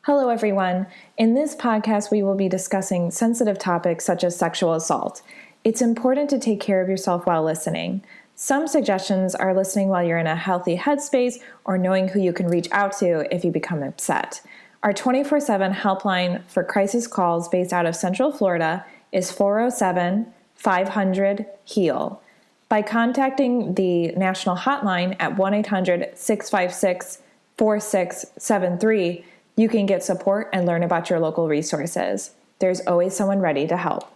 Hello, everyone. In this podcast, we will be discussing sensitive topics such as sexual assault. It's important to take care of yourself while listening. Some suggestions are listening while you're in a healthy headspace or knowing who you can reach out to if you become upset. Our 24/7 helpline for crisis calls based out of Central Florida is 407-500-HEAL. By contacting the National Hotline at 1-800-656-4673, you can get support and learn about your local resources. There's always someone ready to help.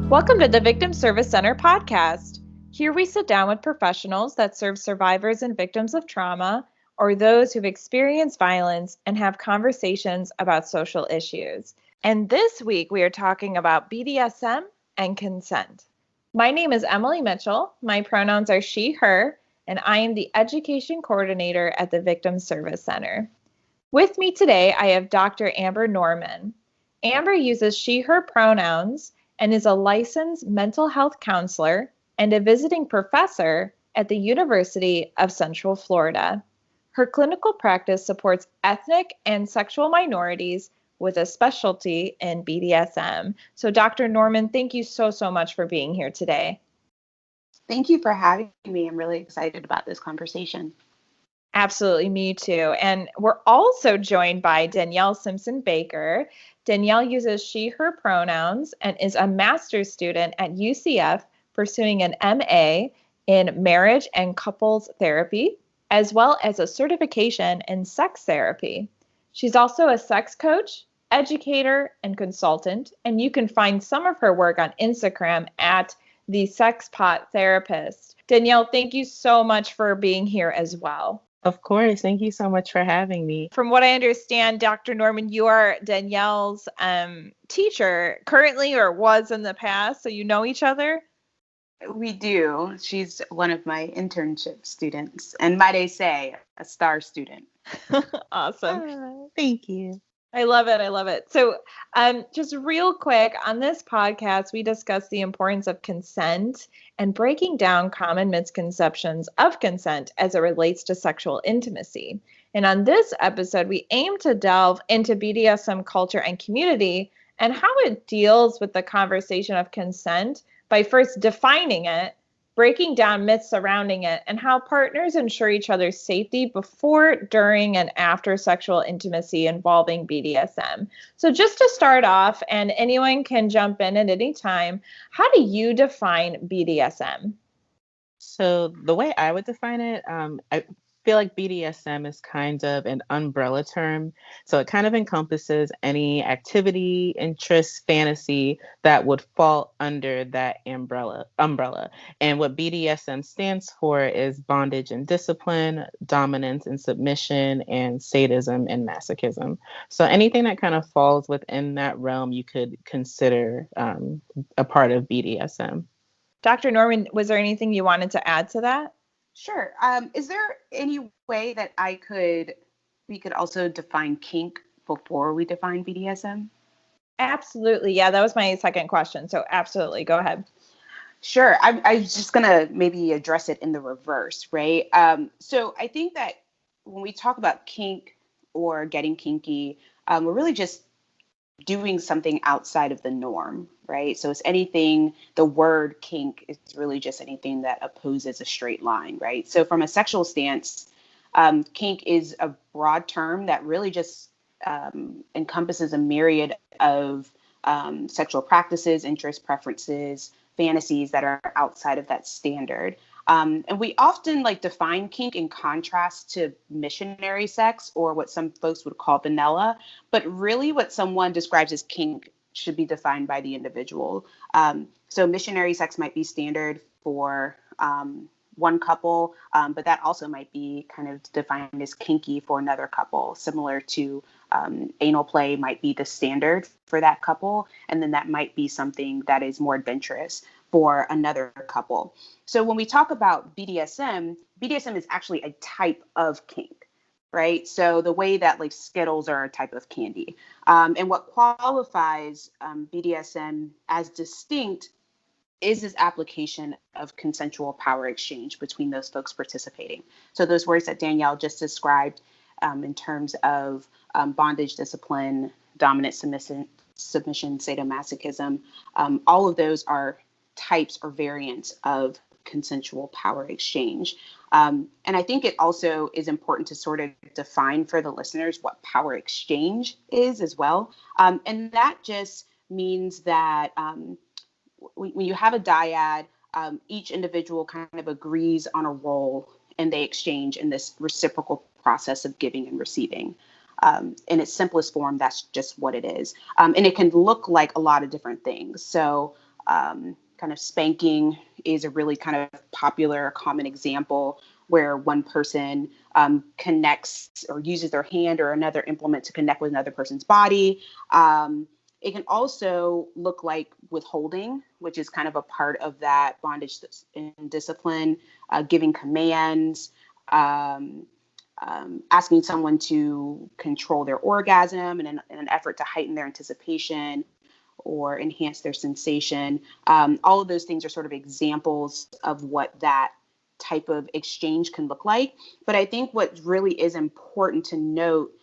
Welcome to the Victim Service Center podcast. Here we sit down with professionals that serve survivors and victims of trauma or those who've experienced violence and have conversations about social issues. And this week we are talking about BDSM and consent. My name is Emilie Mitchell. My pronouns are she, her, and I am the education coordinator at the Victim Service Center. With me today, I have Dr. Amber Norman. Amber uses she, her pronouns and is a licensed mental health counselor and a visiting professor at the University of Central Florida. Her clinical practice supports ethnic and sexual minorities with a specialty in BDSM. So Dr. Norman, thank you so much for being here today. Thank you for having me. I'm really excited about this conversation. Absolutely, me too. And we're also joined by Danielle Simpson-Baker. Danielle uses she, her pronouns and is a master's student at UCF pursuing an MA in marriage and couples therapy, as well as a certification in sex therapy. She's also a sex coach, educator, and consultant, and you can find some of her work on Instagram at the Sex Pot Therapist. Danielle, thank you so much for being here as well. Of course. Thank you so much for having me. From what I understand, Dr. Norman, you are Danielle's teacher currently or was in the past, so you know each other? We do. She's one of my internship students, and might I say, a star student. Awesome. Thank you. I love it. I love it. So just real quick, on this podcast, we discuss the importance of consent and breaking down common misconceptions of consent as it relates to sexual intimacy. And on this episode, we aim to delve into BDSM culture and community and how it deals with the conversation of consent by first defining it, breaking down myths surrounding it, and how partners ensure each other's safety before, during, and after sexual intimacy involving BDSM. So just to start off, and anyone can jump in at any time, how do you define BDSM? So the way I would define it, I feel like BDSM is kind of an umbrella term. So it kind of encompasses any activity, interest, fantasy that would fall under that umbrella. And what BDSM stands for is bondage and discipline, dominance and submission, and sadism and masochism. So anything that kind of falls within that realm, you could consider a part of BDSM. Dr. Norman, was there anything you wanted to add to that? Sure. Is there any way that we could also define kink before we define BDSM? Absolutely. Yeah, that was my second question. So absolutely. Go ahead. Sure. I was just going to maybe address it in the reverse, right? So I think that when we talk about kink or getting kinky, we're really just doing something outside of the norm, right? So it's anything, the word kink is really just anything that opposes a straight line, right? So from a sexual stance, kink is a broad term that really just encompasses a myriad of sexual practices, interests, preferences, fantasies that are outside of that standard. And we often define kink in contrast to missionary sex, or what some folks would call vanilla. But really what someone describes as kink should be defined by the individual. So missionary sex might be standard for one couple, but that also might be kind of defined as kinky for another couple, similar to anal play might be the standard for that couple, and then that might be something that is more adventurous for another couple. So when we talk about BDSM, BDSM is actually a type of kink, right? So the way that like Skittles are a type of candy. And what qualifies BDSM as distinct is this application of consensual power exchange between those folks participating. So those words that Danielle just described in terms of bondage, discipline, dominant submission, sadomasochism, all of those are types or variants of consensual power exchange. And I think it also is important to sort of define for the listeners what power exchange is as well. And that just means that when you have a dyad, each individual kind of agrees on a role and they exchange in this reciprocal process of giving and receiving. In its simplest form, that's just what it is. And it can look like a lot of different things. So kind of spanking is a really kind of popular, common example where one person connects or uses their hand or another implement to connect with another person's body. It can also look like withholding, which is kind of a part of that bondage and discipline, giving commands, asking someone to control their orgasm in an effort to heighten their anticipation or enhance their sensation. All of those things are sort of examples of what that type of exchange can look like. But I think what really is important to note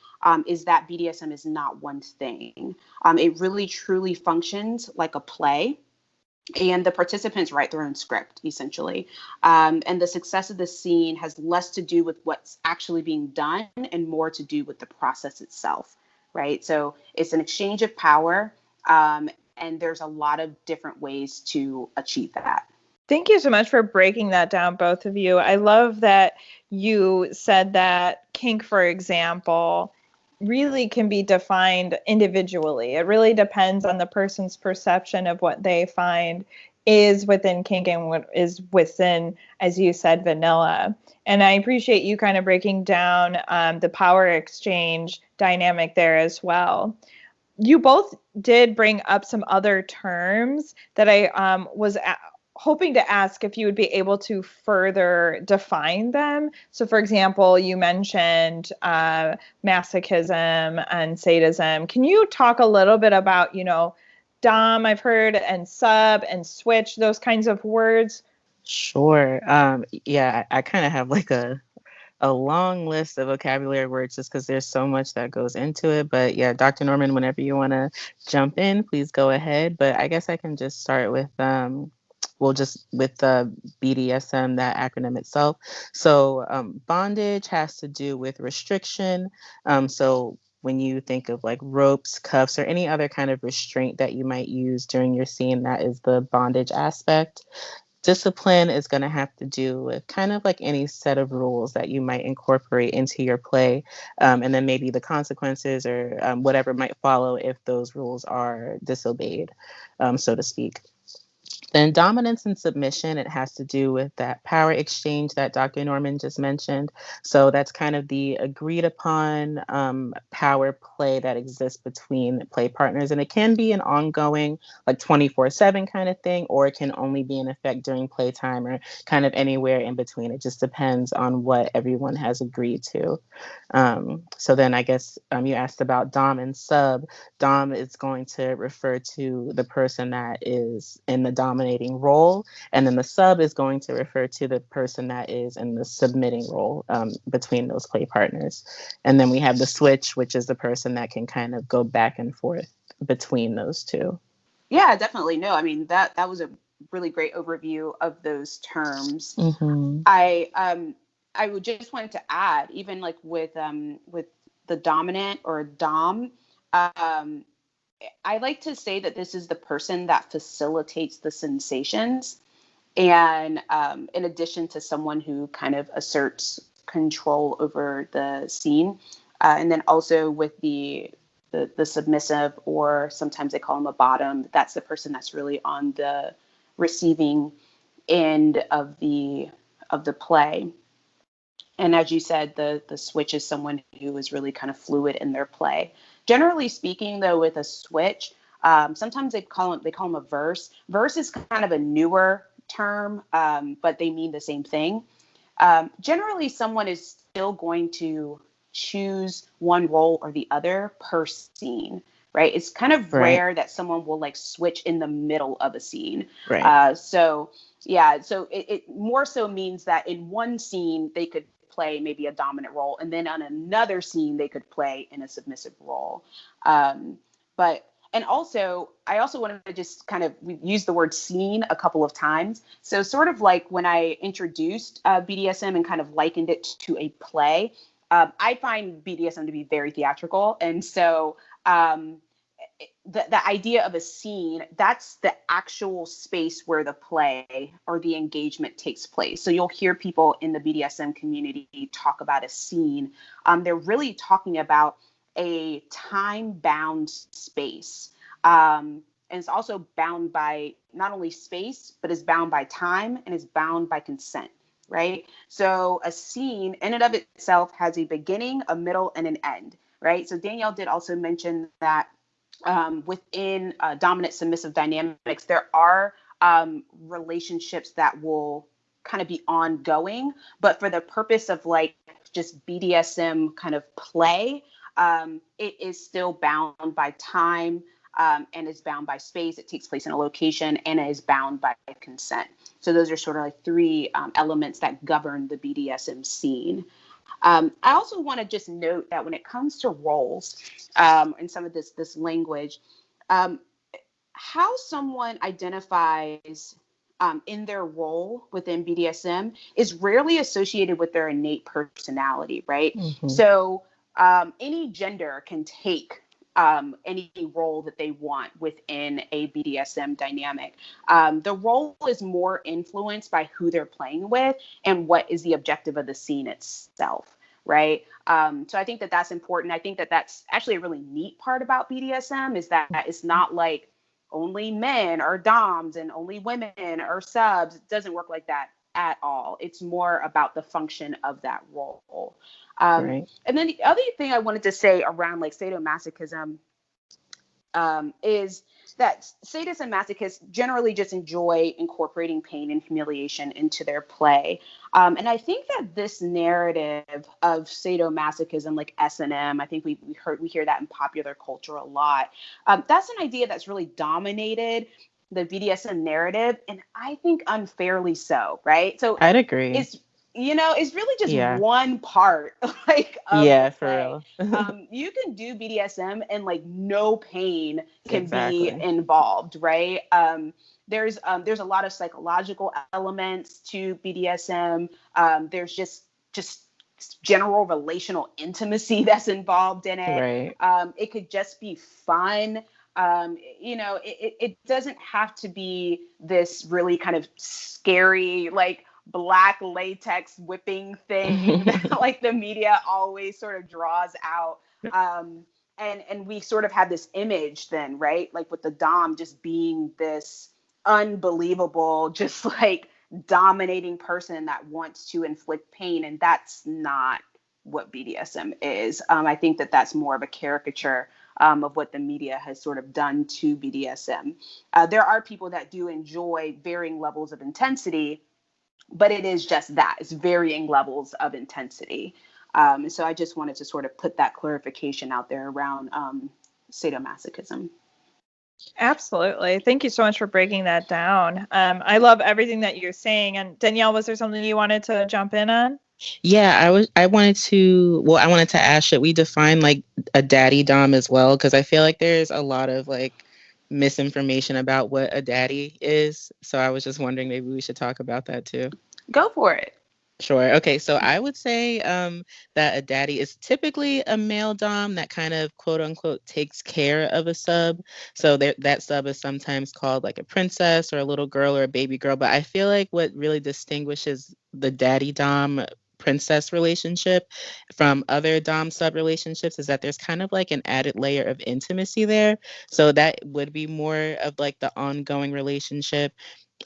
is that BDSM is not one thing. It really truly functions like a play, and the participants write their own script, essentially. And the success of the scene has less to do with what's actually being done and more to do with the process itself, right? So it's an exchange of power, and there's a lot of different ways to achieve that. Thank you so much for breaking that down, both of you. I love that you said that kink, for example, really can be defined individually. It really depends on the person's perception of what they find is within kink and what is within, as you said, vanilla. And I appreciate you kind of breaking down the power exchange dynamic there as well. You both did bring up some other terms that I was hoping to ask if you would be able to further define them. So, for example, you mentioned masochism and sadism. Can you talk a little bit about, dom, I've heard, and sub and switch, those kinds of words? Sure. Yeah, I kind of have like a long list of vocabulary words just because there's so much that goes into it. But yeah, Dr. Norman, whenever you want to jump in, please go ahead. But I guess I can just start with just with the BDSM, that acronym itself. So bondage has to do with restriction. So when you think of like ropes, cuffs, or any other kind of restraint that you might use during your scene, that is the bondage aspect. Discipline is going to have to do with kind of like any set of rules that you might incorporate into your play, and then maybe the consequences or whatever might follow if those rules are disobeyed, so to speak. Then dominance and submission, it has to do with that power exchange that Dr. Norman just mentioned. So that's kind of the agreed upon power play that exists between play partners. And it can be an ongoing, like 24/7 kind of thing, or it can only be in effect during playtime or kind of anywhere in between. It just depends on what everyone has agreed to. So then I guess you asked about dom and sub. Dom is going to refer to the person that is in the dominating role, and then the sub is going to refer to the person that is in the submitting role between those play partners. And then we have the switch, which is the person that can kind of go back and forth between those two. Yeah, definitely. No, I mean, that was a really great overview of those terms. Mm-hmm. I would just wanted to add, even like with the dominant or dom, I like to say that this is the person that facilitates the sensations, and in addition to someone who kind of asserts control over the scene, and then also with the submissive, or sometimes they call them a bottom. That's the person that's really on the receiving end of the of the play. And as you said, the switch is someone who is really kind of fluid in their play. Generally speaking, though, with a switch, sometimes they call them a verse. Verse is kind of a newer term, but they mean the same thing. Generally, someone is still going to choose one role or the other per scene, right? It's kind of rare that someone will like switch in the middle of a scene. Right. So it more so means that in one scene they could play maybe a dominant role, and then on another scene they could play in a submissive role. And also, I also wanted to just kind of use the word scene a couple of times. So sort of like when I introduced BDSM and kind of likened it to a play, I find BDSM to be very theatrical. And so the idea of a scene, that's the actual space where the play or the engagement takes place. So you'll hear people in the BDSM community talk about a scene. They're really talking about a time-bound space. And it's also bound by not only space, but is bound by time and is bound by consent, right? So a scene in and of itself has a beginning, a middle, and an end, right? So Danielle did also mention that within dominant submissive dynamics, there are relationships that will kind of be ongoing, but for the purpose of like just BDSM kind of play, it is still bound by time and is bound by space. It takes place in a location and is bound by consent. So those are sort of like three elements that govern the BDSM scene. I also want to just note that when it comes to roles and some of this language, how someone identifies in their role within BDSM is rarely associated with their innate personality, right? Mm-hmm. So any gender can take any role that they want within a BDSM dynamic. The role is more influenced by who they're playing with and what is the objective of the scene itself, right? So I think that that's important. I think that that's actually a really neat part about BDSM is that it's not like only men are doms and only women are subs. It doesn't work like that at all. It's more about the function of that role. Right. And then the other thing I wanted to say around like sadomasochism is that sadists and masochists generally just enjoy incorporating pain and humiliation into their play. And I think that this narrative of sadomasochism, like S&M, I think we hear that in popular culture a lot. That's an idea that's really dominated the BDSM narrative, and I think unfairly so, right? So I'd agree. It's really just one part, like, of the play. For real. You can do BDSM and like no pain can be involved, right? There's a lot of psychological elements to BDSM. There's just general relational intimacy that's involved in it. Right. It could just be fun. It doesn't have to be this really kind of scary, like, black latex whipping thing that like the media always sort of draws out. And we sort of have this image then, right? Like with the dom just being this unbelievable, just like dominating person that wants to inflict pain. And that's not what BDSM is. I think that that's more of a caricature of what the media has sort of done to BDSM. There are people that do enjoy varying levels of intensity, but it is just that. It's varying levels of intensity. So I just wanted to sort of put that clarification out there around sadomasochism. Absolutely. Thank you so much for breaking that down. I love everything that you're saying. And Danielle, was there something you wanted to jump in on? Yeah, I wanted to ask, should we define like a daddy dom as well? Because I feel like there's a lot of like misinformation about what a daddy is. So I was just wondering, maybe we should talk about that too. Go for it. Sure. Okay. So I would say that a daddy is typically a male dom that kind of quote unquote takes care of a sub. So that sub is sometimes called like a princess or a little girl or a baby girl. But I feel like what really distinguishes the daddy dom princess relationship from other dom sub relationships is that there's kind of like an added layer of intimacy there. So that would be more of like the ongoing relationship.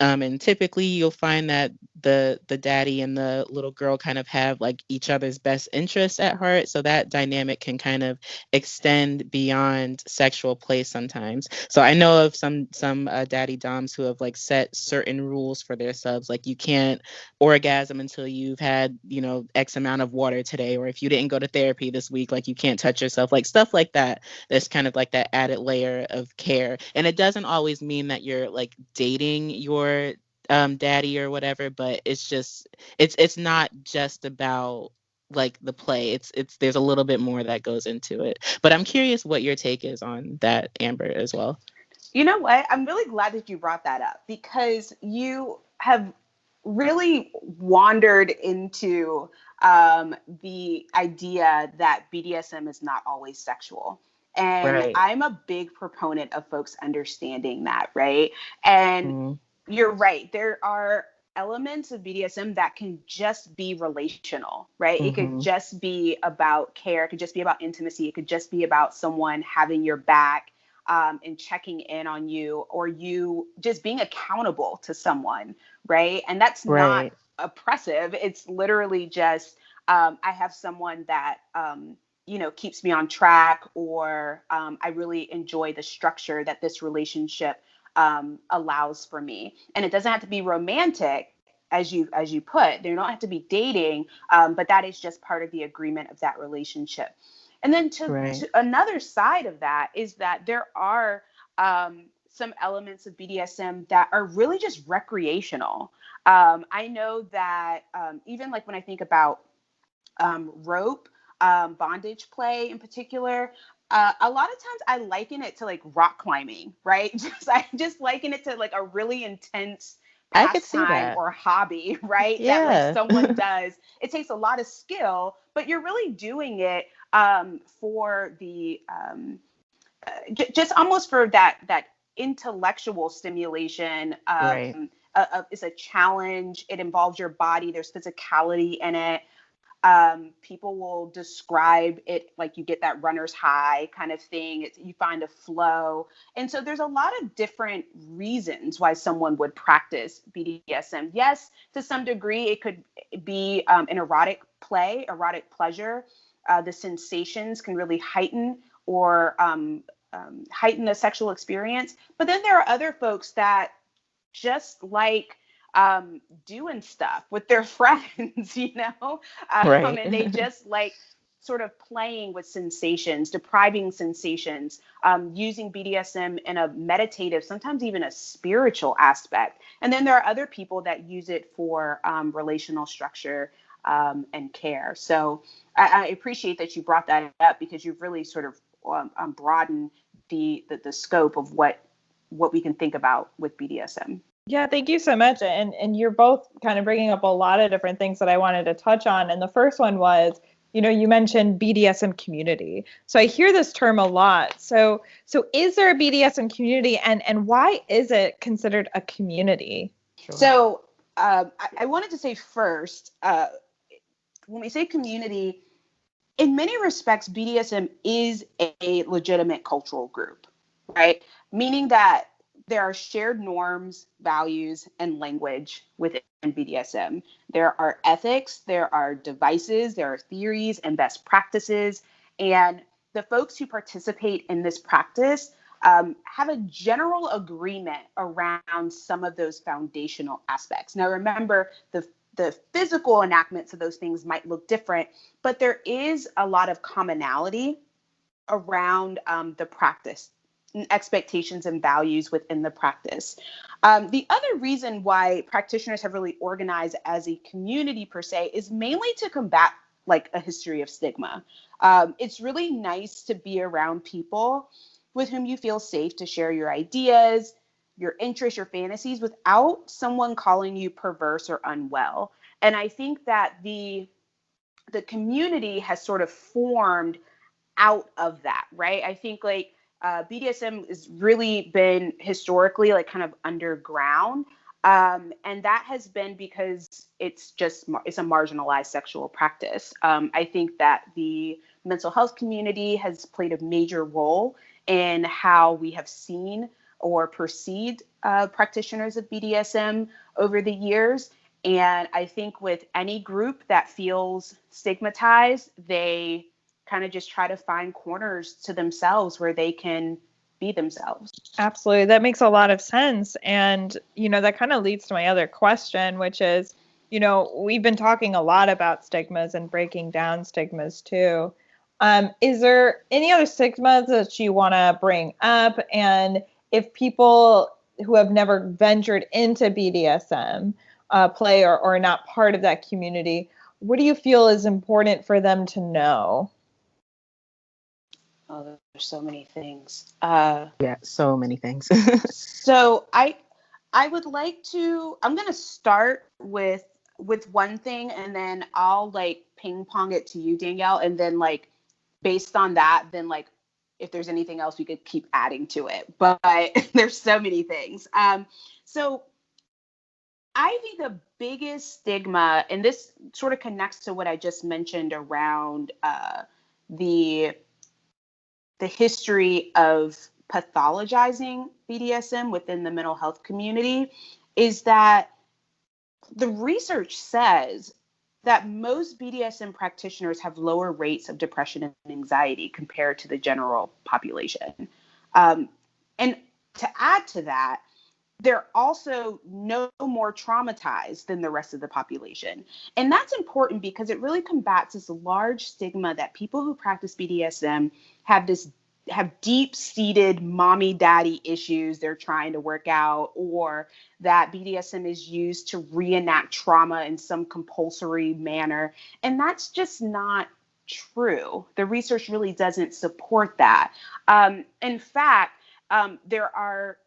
And typically you'll find that the daddy and the little girl kind of have like each other's best interests at heart. So that dynamic can kind of extend beyond sexual play sometimes. So I know of some daddy doms who have like set certain rules for their subs, like you can't orgasm until you've had, X amount of water today, or if you didn't go to therapy this week, like you can't touch yourself, like stuff like that. There's kind of like that added layer of care. And it doesn't always mean that you're like dating your daddy or whatever, but it's not just about like the play. It's there's a little bit more that goes into it. But I'm curious what your take is on that, Amber, as well. You know what? I'm really glad that you brought that up, because you have really wandered into the idea that BDSM is not always sexual. And Right. I'm a big proponent of folks understanding that, right? And you're right. There are elements of BDSM that can just be relational, right? It could just be about care. It could just be about intimacy. It could just be about someone having your back and checking in on you, or you just being accountable to someone, right? And that's not Right. oppressive. It's literally just, I have someone that, keeps me on track, or I really enjoy the structure that this relationship allows for me. And it doesn't have to be romantic, as you put. They don't have to be dating, but that is just part of the agreement of that relationship. And then to another side of that is that there are some elements of BDSM that are really just recreational. I know that even like when I think about rope, bondage play in particular, a lot of times I liken it to like rock climbing, right? I just liken it to like a really intense I could see pastime that. or hobby, right? That like Yeah. someone does. It takes a lot of skill, but you're really doing it for the just almost for that intellectual stimulation. Right. It's a challenge. It involves your body. There's physicality in it. People will describe it like you get that runner's high kind of thing. You find a flow. And so there's a lot of different reasons why someone would practice BDSM. Yes, to some degree, it could be an erotic play, erotic pleasure. The sensations can really heighten or heighten the sexual experience. But then there are other folks that just like doing stuff with their friends, Right. and they just like sort of playing with sensations, depriving sensations, using BDSM in a meditative, sometimes even a spiritual aspect. And then there are other people that use it for relational structure and care. So I appreciate that you brought that up, because you've really sort of broadened the scope of what we can think about with BDSM. Yeah, thank you so much. And you're both kind of bringing up a lot of different things that I wanted to touch on. And the first one was, you mentioned BDSM community. So I hear this term a lot. So is there a BDSM community, and why is it considered a community? Sure. So I wanted to say first, when we say community, in many respects, BDSM is a legitimate cultural group, right? Meaning that there are shared norms, values, and language within BDSM. There are ethics, there are devices, there are theories and best practices. And the folks who participate in this practice have a general agreement around some of those foundational aspects. Now, remember, the physical enactments of those things might look different, but there is a lot of commonality around the practice, expectations and values within the practice. The other reason why practitioners have really organized as a community per se is mainly to combat like a history of stigma. It's really nice to be around people with whom you feel safe to share your ideas, your interests, your fantasies without someone calling you perverse or unwell. And I think that the community has sort of formed out of that, right? I think like BDSM has really been historically like kind of underground. And that has been because it's a marginalized sexual practice. I think that the mental health community has played a major role in how we have seen or perceived practitioners of BDSM over the years. And I think with any group that feels stigmatized, they kind of just try to find corners to themselves where they can be themselves. Absolutely. That makes a lot of sense. And, that kind of leads to my other question, which is, we've been talking a lot about stigmas and breaking down stigmas too. Is there any other stigmas that you want to bring up? And if people who have never ventured into BDSM play or are not part of that community, what do you feel is important for them to know? Oh, there's so many things. Yeah, so many things. So I would like to, I'm going to start with one thing, and then I'll like ping pong it to you, Danielle. And then like, based on that, then like, if there's anything else, we could keep adding to it, but there's so many things. So I think the biggest stigma, and this sort of connects to what I just mentioned around the history of pathologizing BDSM within the mental health community, is that the research says that most BDSM practitioners have lower rates of depression and anxiety compared to the general population. And to add to that, they're also no more traumatized than the rest of the population. And that's important because it really combats this large stigma that people who practice BDSM have deep-seated mommy daddy issues they're trying to work out, or that BDSM is used to reenact trauma in some compulsory manner. And that's just not true. The research really doesn't support that. In fact, there are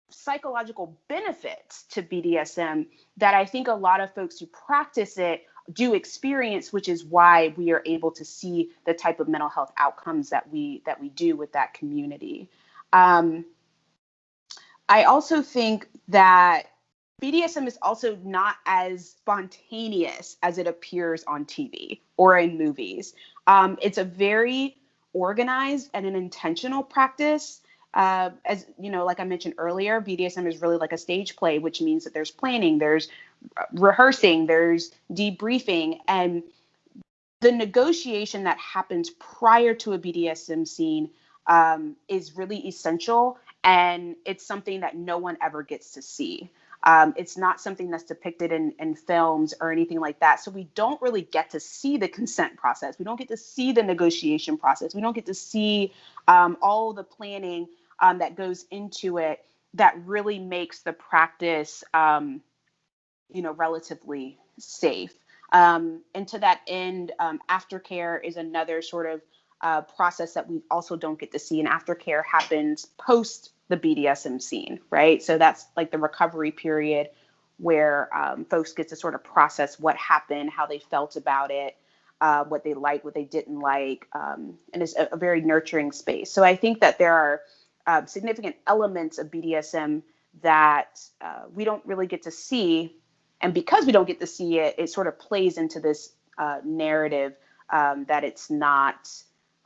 psychological benefits to BDSM that I think a lot of folks who practice it do experience, which is why we are able to see the type of mental health outcomes that we do with that community. I also think that BDSM is also not as spontaneous as it appears on TV or in movies. It's a very organized and an intentional practice. As you know, like I mentioned earlier, BDSM is really like a stage play, which means that there's planning, there's rehearsing, there's debriefing, and the negotiation that happens prior to a BDSM scene is really essential, and it's something that no one ever gets to see. It's not something that's depicted in films or anything like that. So we don't really get to see the consent process. We don't get to see the negotiation process. We don't get to see all the planning that goes into it that really makes the practice, relatively safe. And to that end, aftercare is another sort of process that we also don't get to see. And aftercare happens post the BDSM scene, right? So that's like the recovery period where folks get to sort of process what happened, how they felt about it, what they liked, what they didn't like, and it's a very nurturing space. So I think that there are significant elements of BDSM that we don't really get to see. And because we don't get to see it, it sort of plays into this narrative that it's not,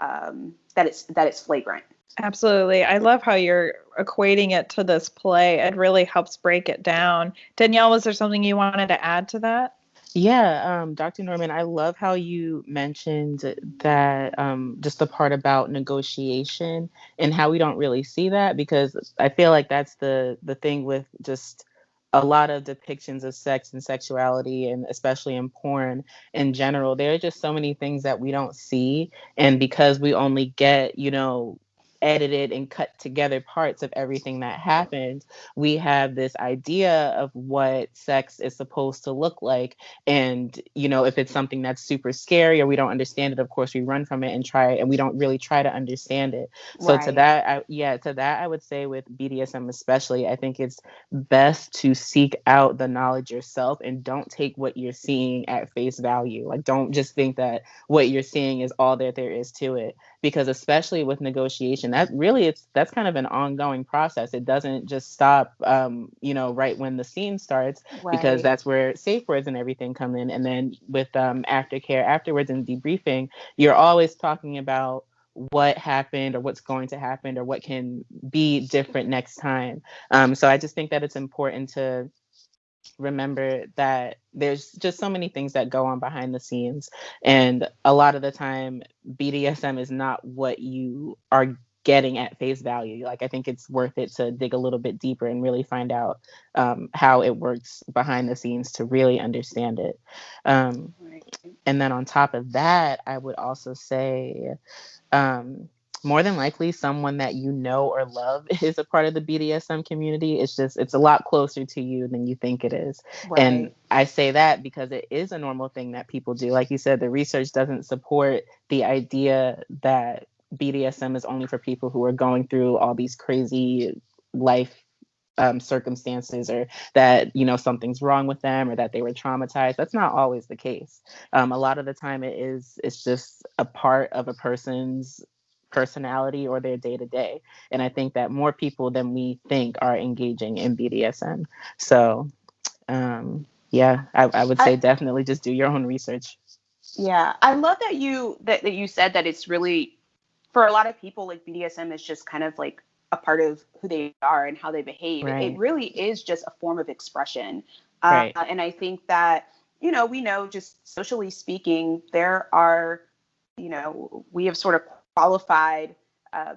that it's flagrant. Absolutely. I love how you're equating it to this play. It really helps break it down. Danielle, was there something you wanted to add to that? Yeah, Dr. Norman, I love how you mentioned that just the part about negotiation and how we don't really see that, because I feel like that's the thing with just a lot of depictions of sex and sexuality, and especially in porn in general. There are just so many things that we don't see. And because we only get, edited and cut together parts of everything that happens, we have this idea of what sex is supposed to look like. And, if it's something that's super scary or we don't understand it, of course we run from it and we don't really try to understand it. So Right. to that, I would say with BDSM especially, I think it's best to seek out the knowledge yourself and don't take what you're seeing at face value. Like, don't just think that what you're seeing is all that there is to it, because especially with negotiation, that's kind of an ongoing process. It doesn't just stop, right when the scene starts, because Right. that's where safe words and everything come in. And then with aftercare afterwards and debriefing, you're always talking about what happened or what's going to happen or what can be different next time. So I just think that it's important to remember that there's just so many things that go on behind the scenes. And a lot of the time, BDSM is not what you are getting at face value. Like, I think it's worth it to dig a little bit deeper and really find out how it works behind the scenes to really understand it. Right. And then on top of that, I would also say, more than likely someone that you know or love is a part of the BDSM community. It's a lot closer to you than you think it is. And Right. I say that because it is a normal thing that people do. Like you said, the research doesn't support the idea that BDSM is only for people who are going through all these crazy life circumstances, or that, you know, something's wrong with them, or that they were traumatized. That's not always the case. A lot of the time it's just a part of a person's personality or their day to day. And I think that more people than we think are engaging in BDSM. So, yeah, I would say I, definitely just do your own research. yeah, I love that you said that it's really, for a lot of people, like BDSM is just kind of like a part of who they are and how they behave. It Right. really is just a form of expression. Right. And I think that, we know, just socially speaking, there are, we have sort of qualified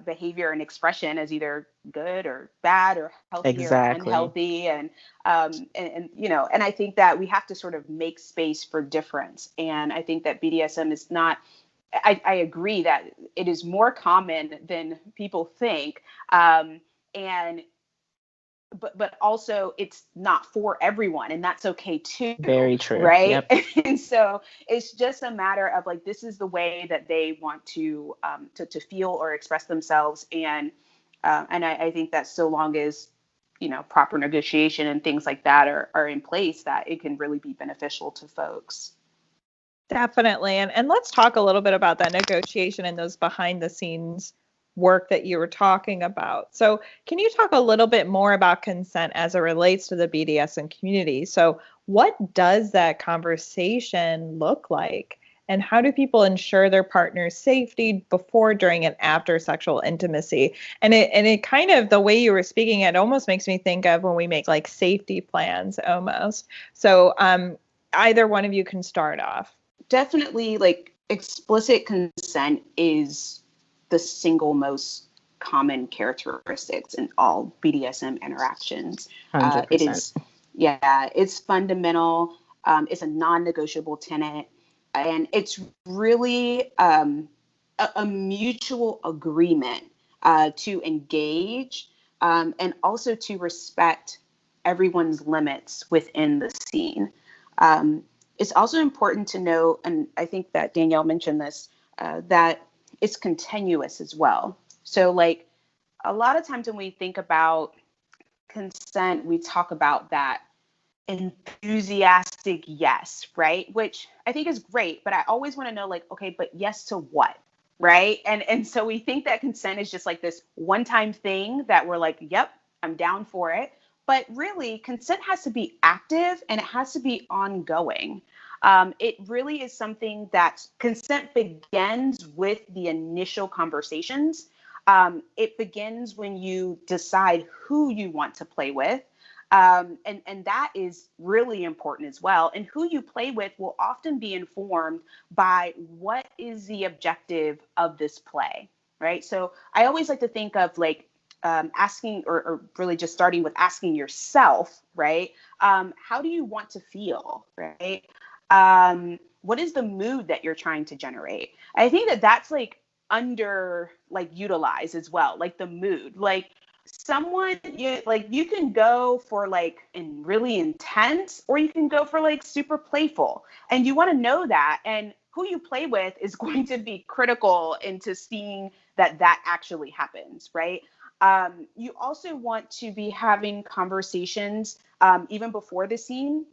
behavior and expression as either good or bad or healthy or Exactly. unhealthy. And I think that we have to sort of make space for difference. And I think that BDSM is not, I agree that it is more common than people think. And but also it's not for everyone, and that's okay too, Very true. right? Yep. And so it's just a matter of like, this is the way that they want to feel or express themselves. And I think that so long as proper negotiation and things like that are in place, that it can really be beneficial to folks. Definitely. And let's talk a little bit about that negotiation and those behind the scenes work that you were talking about. So, can you talk a little bit more about consent as it relates to the BDSM community? So, what does that conversation look like? And how do people ensure their partner's safety before, during, and after sexual intimacy? And it kind of, the way you were speaking, it almost makes me think of when we make like safety plans almost. So, either one of you can start off. Definitely, like, explicit consent is the single most common characteristics in all BDSM interactions. It 100%. is, yeah, it's fundamental. It's a non-negotiable tenet, and it's really a mutual agreement to engage, and also to respect everyone's limits within the scene. It's also important to know, and I think that Danielle mentioned this, that it's continuous as well. So, like, a lot of times when we think about consent, we talk about that enthusiastic yes, right? Which I think is great, but I always want to know, like, okay, but yes to what? Right. And so we think that consent is just like this one-time thing that we're like, yep, I'm down for it. But really, consent has to be active and it has to be ongoing. It really is something that consent begins with the initial conversations. It begins when you decide who you want to play with. And that is really important as well. And who you play with will often be informed by what is the objective of this play, right? So I always like to think of like asking, or really just starting with asking yourself, right? How do you want to feel, right? What is the mood that you're trying to generate? I think that that's like under like utilized as well, like the mood. Like, someone, you can go for like in really intense, or you can go for like super playful, and you want to know that, and who you play with is going to be critical into seeing that actually happens, right? You also want to be having conversations even before the scene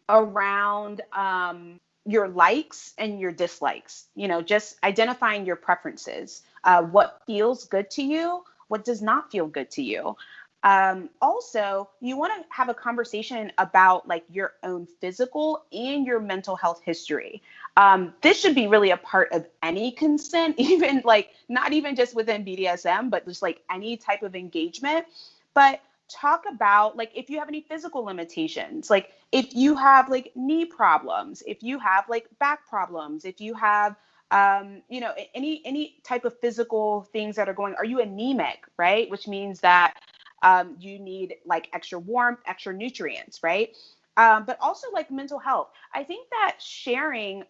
around your likes and your dislikes, just identifying your preferences, what feels good to you, what does not feel good to you. Also, you want to have a conversation about like your own physical and your mental health history. This should be really a part of any consent, even like not even just within BDSM, but just like any type of engagement. But talk about like if you have any physical limitations, like if you have like knee problems, if you have like back problems, if you have any type of physical things that are going, are you anemic, right? Which means that you need like extra warmth, extra nutrients, right? But also like mental health. I think that sharing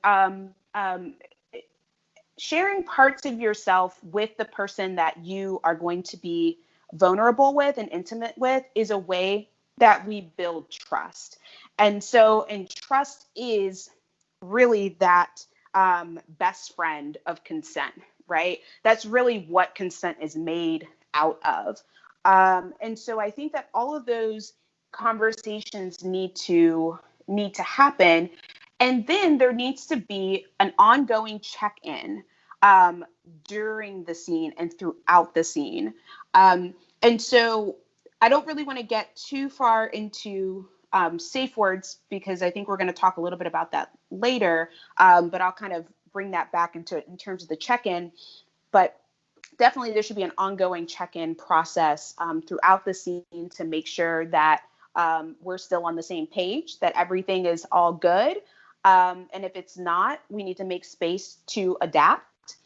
parts of yourself with the person that you are going to be vulnerable with and intimate with is a way that we build trust. And trust is really that best friend of consent, right? That's really what consent is made out of. And so I think that all of those conversations need to happen. And then there needs to be an ongoing check-in during the scene and throughout the scene. And so I don't really want to get too far into safe words because I think we're going to talk a little bit about that later. But I'll kind of bring that back in terms of the check-in. But definitely there should be an ongoing check-in process throughout the scene to make sure that we're still on the same page, that everything is all good. And if it's not, we need to make space to adapt.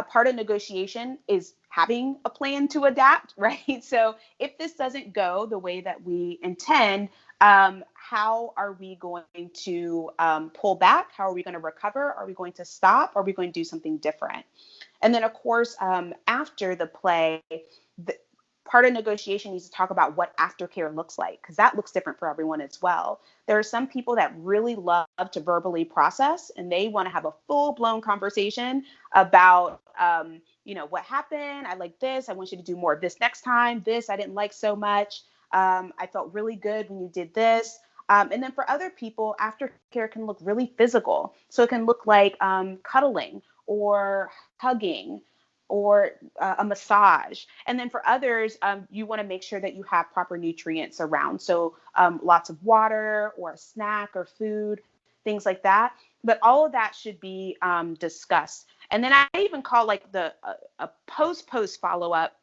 Part of negotiation is having a plan to adapt, right? So if this doesn't go the way that we intend, how are we going to pull back? How are we going to recover? Are we going to stop? Are we going to do something different? And then, of course, after the play, part of negotiation needs to talk about what aftercare looks like, because that looks different for everyone as well. There are some people that really love to verbally process, and they want to have a full-blown conversation about, what happened. I like this. I want you to do more of this next time. This I didn't like so much. I felt really good when you did this. And then for other people, aftercare can look really physical. So it can look like cuddling or hugging or a massage. And then for others, you want to make sure that you have proper nutrients around. So lots of water or a snack or food, things like that. But all of that should be discussed. And then I even call like a post follow-up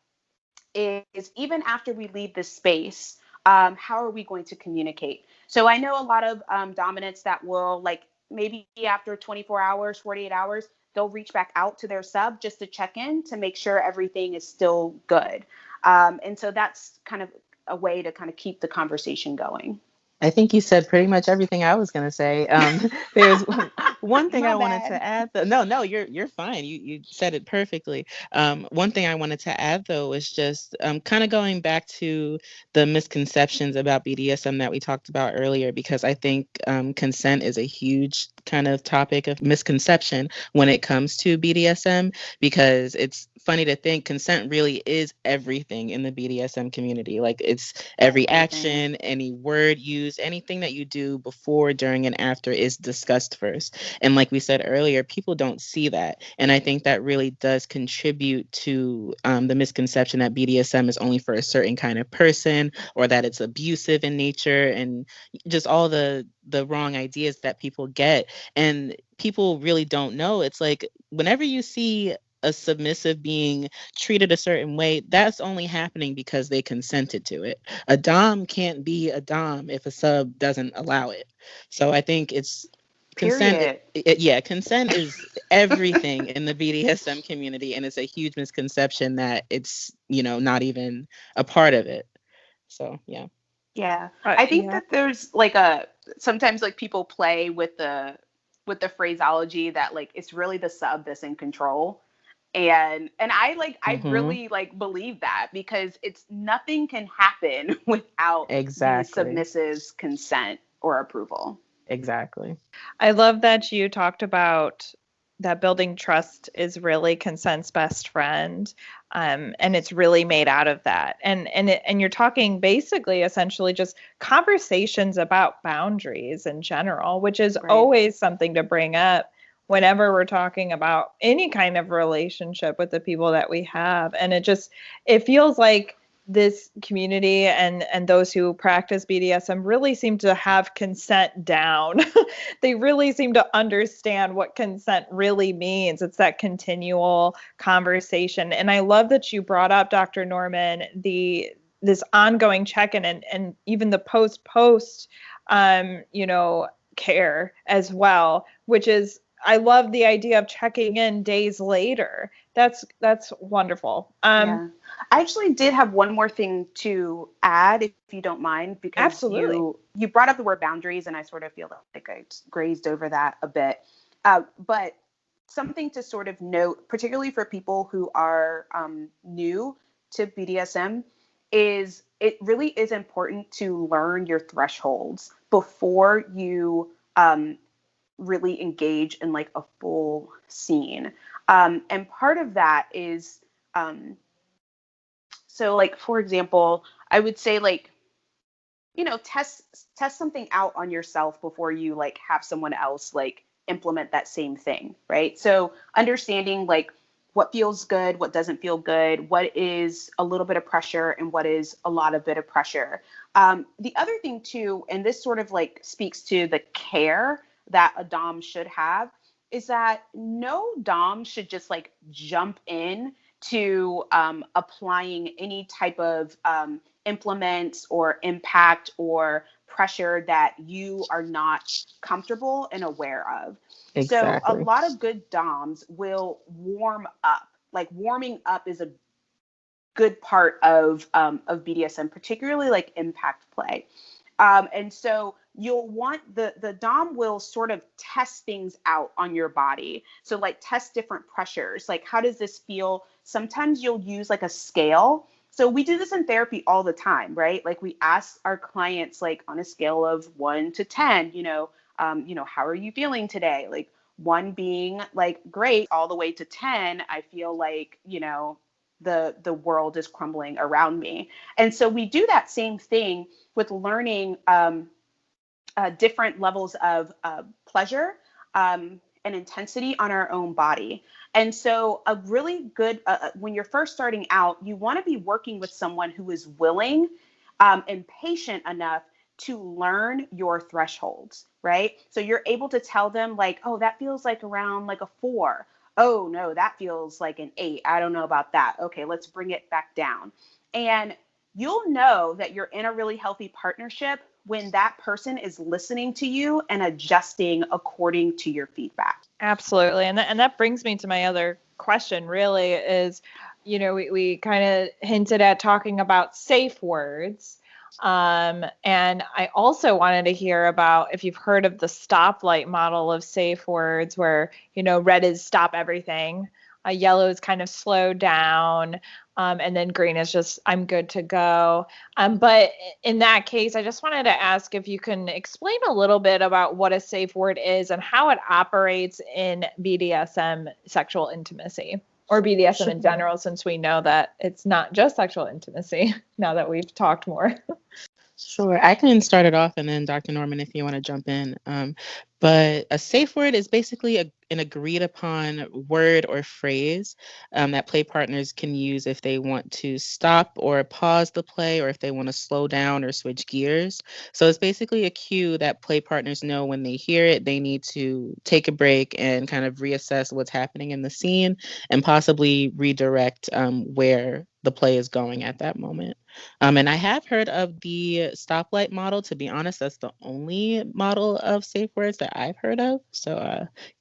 is even after we leave this space, how are we going to communicate? So I know a lot of dominants that will like maybe after 24 hours, 48 hours, they'll reach back out to their sub just to check in to make sure everything is still good. And so that's kind of a way to kind of keep the conversation going. I think you said pretty much everything I was going to say. There's one thing I wanted to add. No, you're fine. You said it perfectly. One thing I wanted to add, though, is just kind of going back to the misconceptions about BDSM that we talked about earlier, because I think consent is a huge kind of topic of misconception when it comes to BDSM, because it's funny to think consent really is everything in the BDSM community. Like it's every action, any word used, anything that you do before, during, and after is discussed first. And like we said earlier, people don't see that. And I think that really does contribute to the misconception that BDSM is only for a certain kind of person, or that it's abusive in nature, and just all the wrong ideas that people get. And people really don't know. It's like whenever you see a submissive being treated a certain way, that's only happening because they consented to it. A dom can't be a dom if a sub doesn't allow it. So I think it's consent. Consent is everything in the BDSM community, and it's a huge misconception that it's not even a part of it. So yeah. I think that there's like sometimes like people play with the phraseology that like it's really the sub that's in control. And I really like believe that, because it's nothing can happen without the submissive's consent or approval. Exactly. I love that you talked about that building trust is really consent's best friend. And it's really made out of that. And you're talking basically essentially just conversations about boundaries in general, which is always something to bring up whenever we're talking about any kind of relationship with the people that we have. And it feels like this community and those who practice BDSM really seem to have consent down. They really seem to understand what consent really means. It's that continual conversation. And I love that you brought up, Dr. Norman, this ongoing check-in and even the post care as well, which is, I love the idea of checking in days later. That's wonderful. Yeah. I actually did have one more thing to add, if you don't mind, because absolutely, you brought up the word boundaries, and I sort of feel like I grazed over that a bit. But something to sort of note, particularly for people who are new to BDSM, is it really is important to learn your thresholds before you really engage in like a full scene. And part of that is, so like, for example, I would say like, test something out on yourself before you like have someone else like implement that same thing, right? So understanding like what feels good, what doesn't feel good, what is a little bit of pressure and what is a lot of bit of pressure. The other thing too, and this sort of like speaks to the care that a Dom should have, is that no Dom should just like jump in to applying any type of implements or impact or pressure that you are not comfortable and aware of. Exactly. So a lot of good Doms will warm up. Like warming up is a good part of BDSM, particularly like impact play. And so you'll want the Dom will sort of test things out on your body. So like test different pressures. Like, how does this feel? Sometimes you'll use like a scale. So we do this in therapy all the time, right? Like we ask our clients, like on a scale of 1 to 10, how are you feeling today? Like 1 being like great, all the way to 10, I feel like, the world is crumbling around me. And so we do that same thing with learning different levels of pleasure and intensity on our own body. And so a really good, when you're first starting out, you want to be working with someone who is willing and patient enough to learn your thresholds, right? So you're able to tell them like, oh, that feels like around like a 4. Oh, no, that feels like an 8. I don't know about that. Okay, let's bring it back down. And you'll know that you're in a really healthy partnership when that person is listening to you and adjusting according to your feedback. Absolutely. And that brings me to my other question really is, we kind of hinted at talking about safe words. And I also wanted to hear about if you've heard of the stoplight model of safe words where, red is stop everything. Yellow is kind of slow down. And then green is just, I'm good to go. But in that case, I just wanted to ask if you can explain a little bit about what a safe word is and how it operates in BDSM sexual intimacy, or BDSM in general, since we know that it's not just sexual intimacy now that we've talked more. Sure. I can start it off and then Dr. Norman, if you want to jump in. But a safe word is basically an agreed upon word or phrase that play partners can use if they want to stop or pause the play, or if they want to slow down or switch gears. So it's basically a cue that play partners know when they hear it, they need to take a break and kind of reassess what's happening in the scene and possibly redirect where the play is going at that moment. And I have heard of the stoplight model. To be honest, that's the only model of safe words that I've heard of. So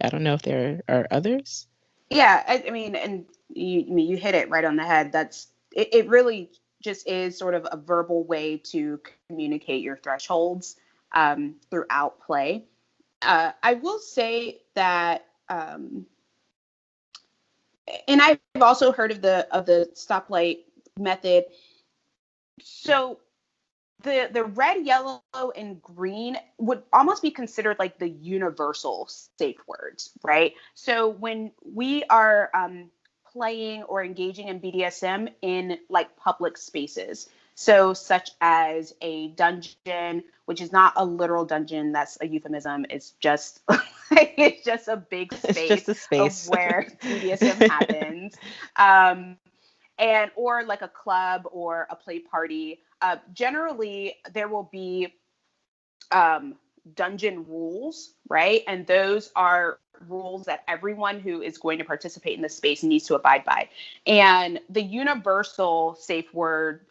I don't know if there are others. Yeah, I mean, and you hit it right on the head. It really just is sort of a verbal way to communicate your thresholds throughout play. I will say that, and I've also heard of the stoplight method. So the red, yellow, and green would almost be considered like the universal safe words, right? So when we are playing or engaging in BDSM in like public spaces, so such as a dungeon, which is not a literal dungeon, that's a euphemism. It's just it's just a big space, it's just a space of where BDSM happens. And or like a club or a play party. Generally, there will be dungeon rules, right? And those are rules that everyone who is going to participate in the space needs to abide by. And the universal safe word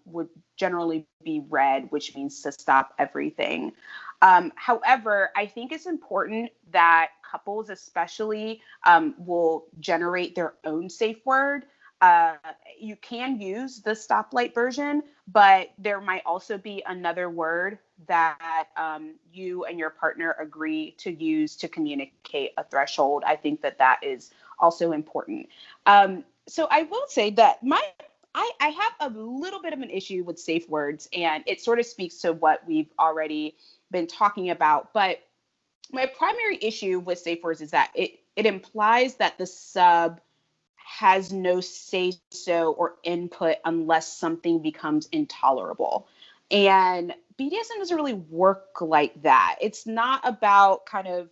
would generally be red, which means to stop everything. However, I think it's important that couples especially will generate their own safe word. You can use the stoplight version, but there might also be another word that you and your partner agree to use to communicate a threshold. I think that is also important. So I will say that I have a little bit of an issue with safe words, and it sort of speaks to what we've already been talking about. But my primary issue with safe words is that it implies that the sub has no say-so or input unless something becomes intolerable. And BDSM doesn't really work like that. It's not about kind of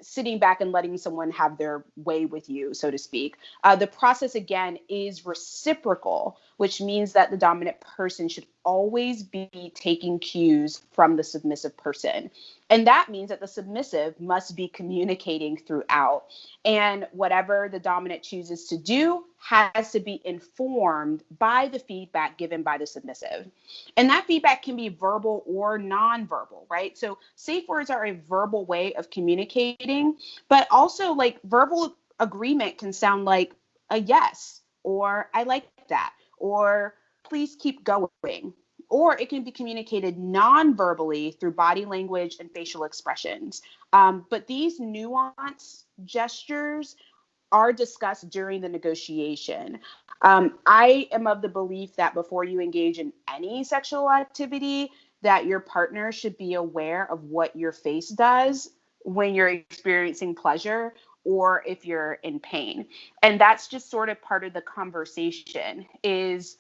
sitting back and letting someone have their way with you, so to speak. The process, again, is reciprocal, which means that the dominant person should always be taking cues from the submissive person. And that means that the submissive must be communicating throughout. And whatever the dominant chooses to do has to be informed by the feedback given by the submissive. And that feedback can be verbal or nonverbal, right? So safe words are a verbal way of communicating, but also like verbal agreement can sound like a yes, or I like that, or please keep going. Or it can be communicated non-verbally through body language and facial expressions. But these nuanced gestures are discussed during the negotiation. I am of the belief that before you engage in any sexual activity, that your partner should be aware of what your face does when you're experiencing pleasure or if you're in pain. And that's just sort of part of the conversation is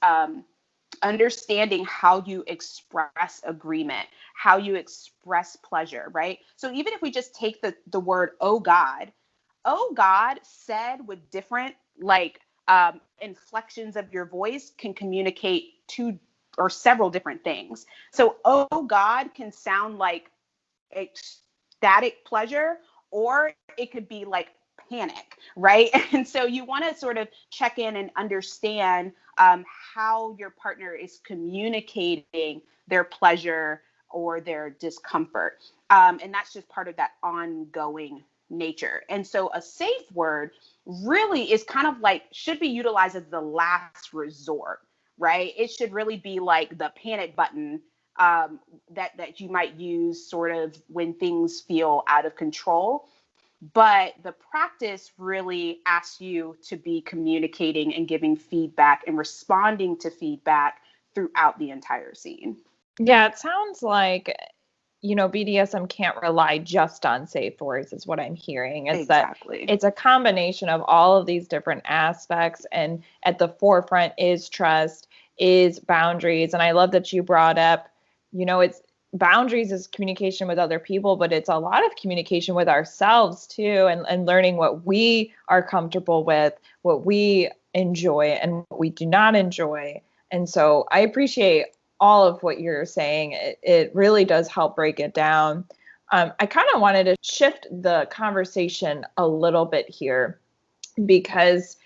understanding how you express agreement, how you express pleasure, right? So even if we just take the word, oh God said with different inflections of your voice can communicate two or several different things. So, oh God can sound like ecstatic pleasure, or it could be like panic, right? And so you want to sort of check in and understand how your partner is communicating their pleasure or their discomfort. And that's just part of that ongoing nature. And so a safe word really is kind of like, should be utilized as the last resort, right? It should really be like the panic button that you might use sort of when things feel out of control. But the practice really asks you to be communicating and giving feedback and responding to feedback throughout the entire scene. Yeah, it sounds like, BDSM can't rely just on safe words is what I'm hearing. It's exactly. That it's a combination of all of these different aspects, and at the forefront is trust, is boundaries. And I love that you brought up, it's boundaries is communication with other people, but it's a lot of communication with ourselves too, and learning what we are comfortable with, what we enjoy and what we do not enjoy. And so I appreciate all of what you're saying. It really does help break it down. I kind of wanted to shift the conversation a little bit here, because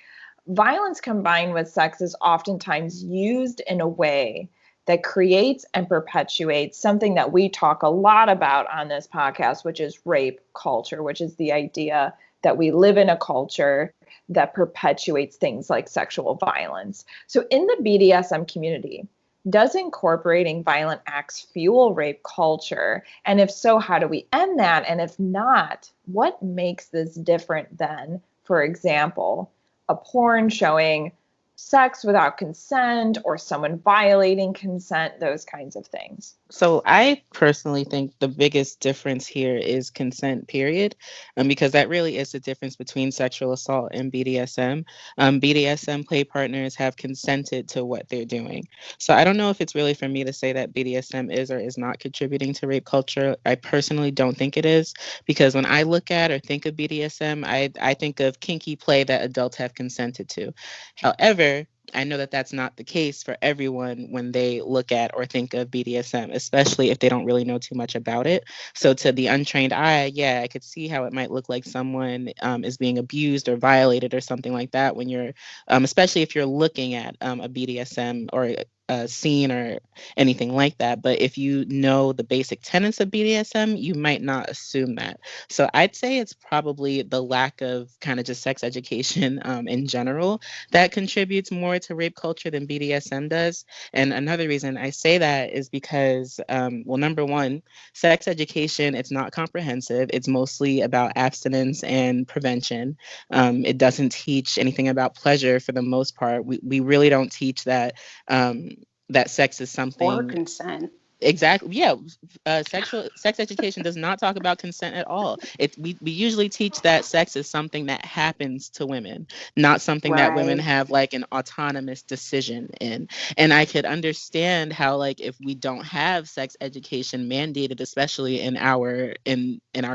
violence combined with sex is oftentimes used in a way that creates and perpetuates something that we talk a lot about on this podcast, which is rape culture, which is the idea that we live in a culture that perpetuates things like sexual violence. So in the BDSM community, does incorporating violent acts fuel rape culture? And if so, how do we end that? And if not, what makes this different than, for example, a porn showing sex without consent or someone violating consent, those kinds of things? So I personally think the biggest difference here is consent, period, because that really is the difference between sexual assault and BDSM. BDSM play partners have consented to what they're doing. So I don't know if it's really for me to say that BDSM is or is not contributing to rape culture. I personally don't think it is, because when I look at or think of BDSM, I think of kinky play that adults have consented to. However, I know that that's not the case for everyone when they look at or think of BDSM, especially if they don't really know too much about it. So to the untrained eye, yeah, I could see how it might look like someone is being abused or violated or something like that when you're, especially if you're looking at a BDSM or a scene or anything like that. But if you know the basic tenets of BDSM, you might not assume that. So I'd say it's probably the lack of kind of just sex education in general that contributes more to rape culture than BDSM does. And another reason I say that is because, well, number one, sex education, it's not comprehensive. It's mostly about abstinence and prevention. It doesn't teach anything about pleasure for the most part. We really don't teach that that sex is Or something. consent. Exactly. Yeah. Sex education does not talk about consent at all. We usually teach that sex is something that happens to women, not something that women Right. have like an autonomous decision in. And I could understand how, like, if we don't have sex education mandated, especially in our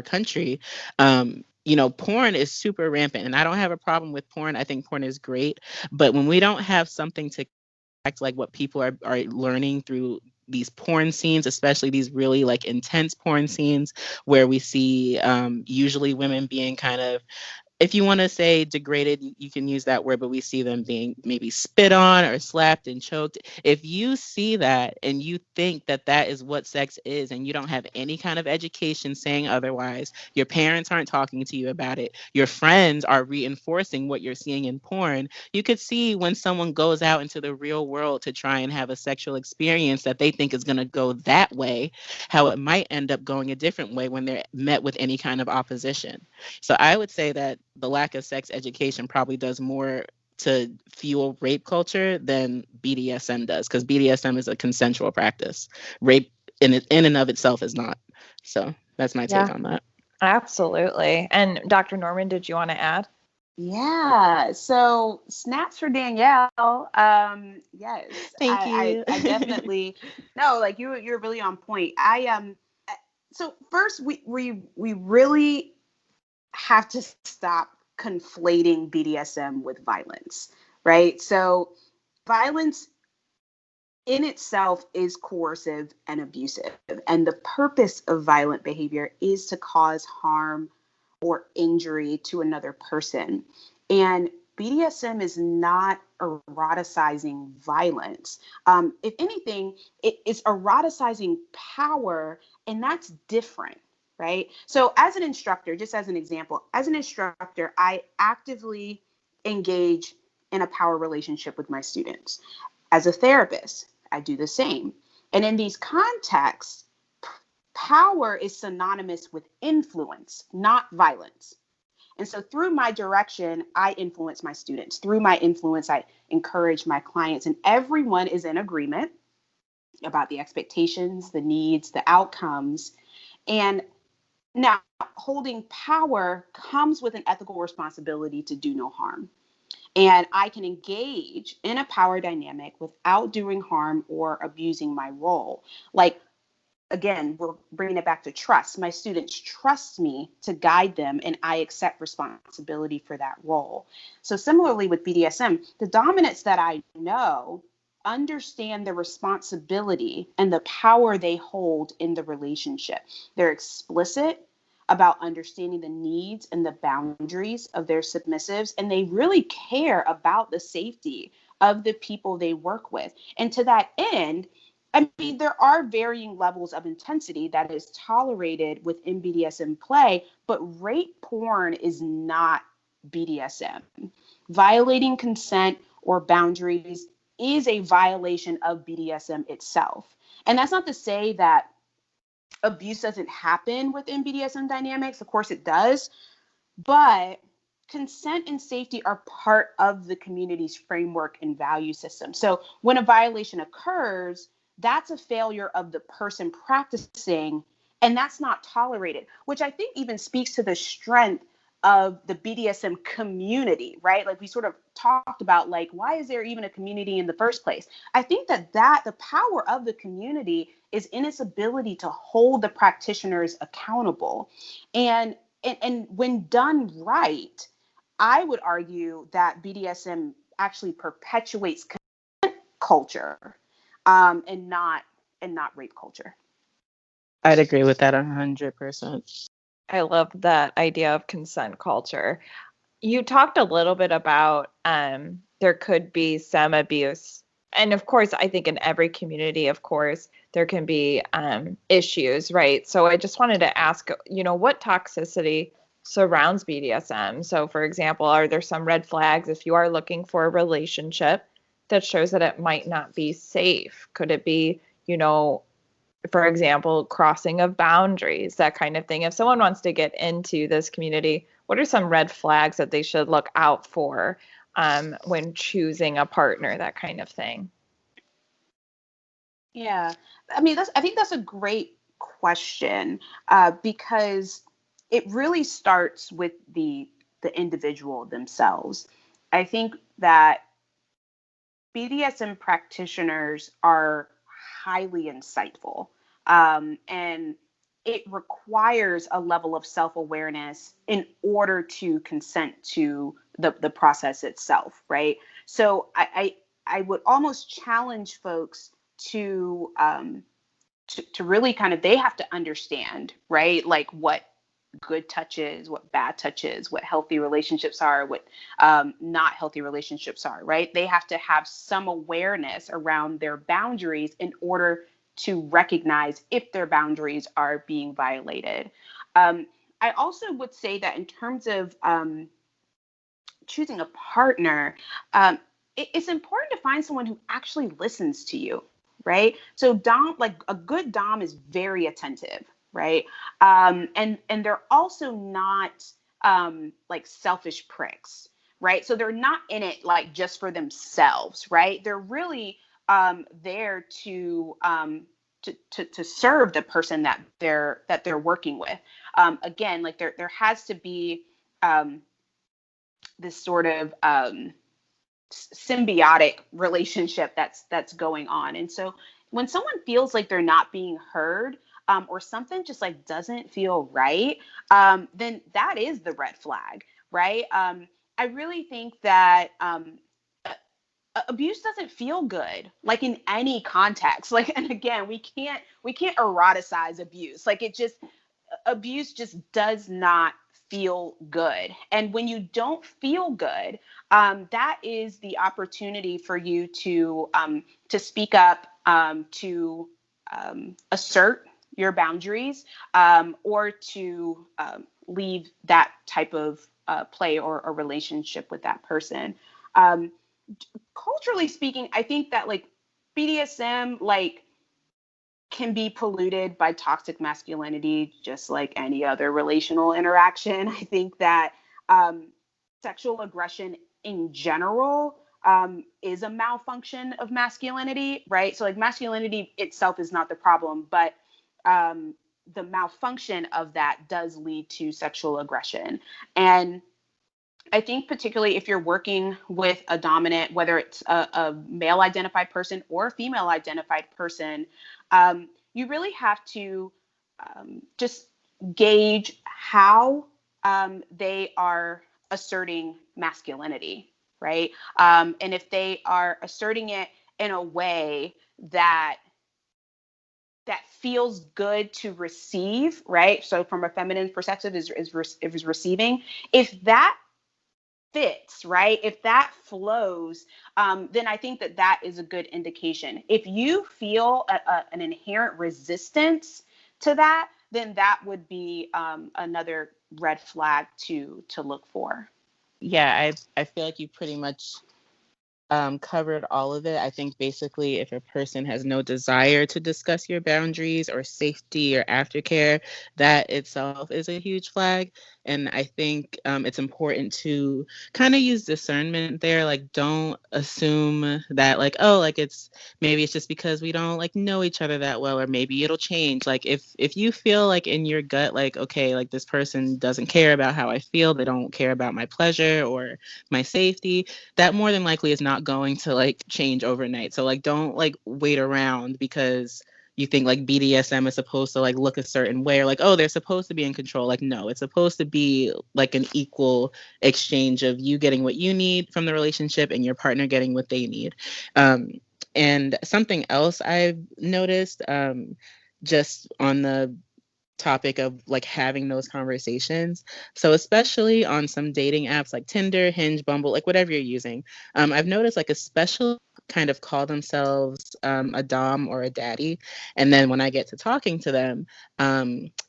country, porn is super rampant. And I don't have a problem with porn. I think porn is great. But when we don't have something to act like what people are learning through these porn scenes, especially these really like intense porn scenes where we see usually women being kind of, if you want to say degraded, you can use that word, but we see them being maybe spit on or slapped and choked. If you see that and you think that that is what sex is and you don't have any kind of education saying otherwise, your parents aren't talking to you about it, your friends are reinforcing what you're seeing in porn, you could see when someone goes out into the real world to try and have a sexual experience that they think is going to go that way, how it might end up going a different way when they're met with any kind of opposition. So I would say that the lack of sex education probably does more to fuel rape culture than BDSM does, because BDSM is a consensual practice. Rape in and of itself is not. So that's my take Yeah, on that. absolutely. And Dr. Norman, did you want to add? Yeah. So snaps for Danielle. Yes, Thank you. I definitely no, like you're really on point. So first we really have to stop conflating BDSM with violence, right? So violence in itself is coercive and abusive. And the purpose of violent behavior is to cause harm or injury to another person. And BDSM is not eroticizing violence. If anything, it is eroticizing power, and that's different, right? So, as an instructor, just as an example, as an instructor, I actively engage in a power relationship with my students. As a therapist, I do the same. And in these contexts, power is synonymous with influence, not violence. And so through my direction, I influence my students. Through my influence, I encourage my clients, and everyone is in agreement about the expectations, the needs, the outcomes. And now, holding power comes with an ethical responsibility to do no harm. And I can engage in a power dynamic without doing harm or abusing my role. Like, again, we're bringing it back to trust. My students trust me to guide them, and I accept responsibility for that role. So similarly with BDSM, the dominants that I know understand the responsibility and the power they hold in the relationship. They're explicit about understanding the needs and the boundaries of their submissives, and they really care about the safety of the people they work with. And to that end, I mean, there are varying levels of intensity that is tolerated within BDSM play, but rape porn is not BDSM. Violating consent or boundaries is a violation of BDSM itself. And that's not to say that abuse doesn't happen within BDSM dynamics. Of course it does. But consent and safety are part of the community's framework and value system. So when a violation occurs, that's a failure of the person practicing, and that's not tolerated, which I think even speaks to the strength of the BDSM community, right? Like we sort of talked about, like, why is there even a community in the first place? I think that the power of the community is in its ability to hold the practitioners accountable. And when done right, I would argue that BDSM actually perpetuates consent culture, and not rape culture. I'd agree with that 100%. I love that idea of consent culture. You talked a little bit about there could be some abuse. And of course, I think in every community, of course, there can be issues, right? So I just wanted to ask, what toxicity surrounds BDSM? So for example, are there some red flags if you are looking for a relationship that shows that it might not be safe? Could it be, for example, crossing of boundaries, that kind of thing? If someone wants to get into this community, what are some red flags that they should look out for when choosing a partner, that kind of thing? Yeah, I think that's a great question, because it really starts with the individual themselves. I think that BDSM practitioners are highly insightful, and it requires a level of self-awareness in order to consent to the process itself, right? So I would almost challenge folks to really kind of, they have to understand, right? Like what good touches, what bad touches, what healthy relationships are, what not healthy relationships are, right? They have to have some awareness around their boundaries in order to recognize if their boundaries are being violated. I also would say that in terms of choosing a partner, it's important to find someone who actually listens to you, right? So like a good Dom is very attentive, right? And they're also not like selfish pricks, right? So they're not in it like just for themselves, right? They're really there to serve the person that they're working with. Again, like there has to be this sort of symbiotic relationship that's going on. And so when someone feels like they're not being heard, or something just like doesn't feel right, then that is the red flag, right? I really think that abuse doesn't feel good, like in any context. Like, and again, we can't eroticize abuse. Like abuse just does not feel good. And when you don't feel good, that is the opportunity for you to speak up, to assert your boundaries, or to leave that type of play or a relationship with that person. Culturally speaking, I think that like BDSM like can be polluted by toxic masculinity, just like any other relational interaction. I think that sexual aggression in general is a malfunction of masculinity, right? So like masculinity itself is not the problem, but the malfunction of that does lead to sexual aggression. And I think particularly if you're working with a dominant, whether it's a male identified person or a female identified person, you really have to just gauge how they are asserting masculinity, right? And if they are asserting it in a way that feels good to receive, right? So from a feminine perspective is receiving. If that fits, right? If that flows, then I think that is a good indication. If you feel an inherent resistance to that, then that would be another red flag to look for. Yeah, I feel like you pretty much covered all of it. I think basically if a person has no desire to discuss your boundaries or safety or aftercare, that itself is a huge flag. And I think it's important to kind of use discernment there. Like, don't assume that like, oh, like maybe it's just because we don't like know each other that well, or maybe it'll change. Like if you feel like in your gut, like, okay, like this person doesn't care about how I feel, they don't care about my pleasure or my safety, that more than likely is not going to like change overnight. So like, don't like wait around because you think like BDSM is supposed to like look a certain way, or like, oh, they're supposed to be in control. Like, no, it's supposed to be like an equal exchange of you getting what you need from the relationship and your partner getting what they need. And something else I've noticed, just on the topic of like having those conversations. So especially on some dating apps like Tinder, Hinge, Bumble, like whatever you're using, I've noticed like especially kind of call themselves a dom or a daddy, and then when I get to talking to them,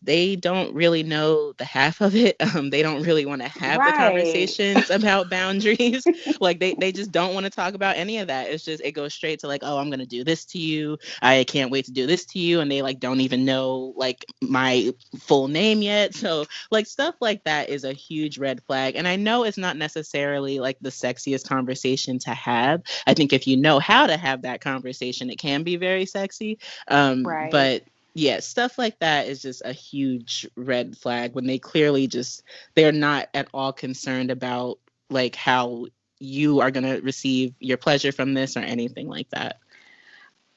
they don't really know the half of it. They don't really want to have the Right. conversations about boundaries. Like they just don't want to talk about any of that. It's just, it goes straight to like, oh, I'm gonna do this to you, I can't wait to do this to you, and they like don't even know like my full name yet. So like stuff like that is a huge red flag. And I know it's not necessarily like the sexiest conversation to have. I think if you know how to have that conversation, it can be very sexy. Right. But yeah, stuff like that is just a huge red flag when they clearly just, they're not at all concerned about like how you are going to receive your pleasure from this or anything like that.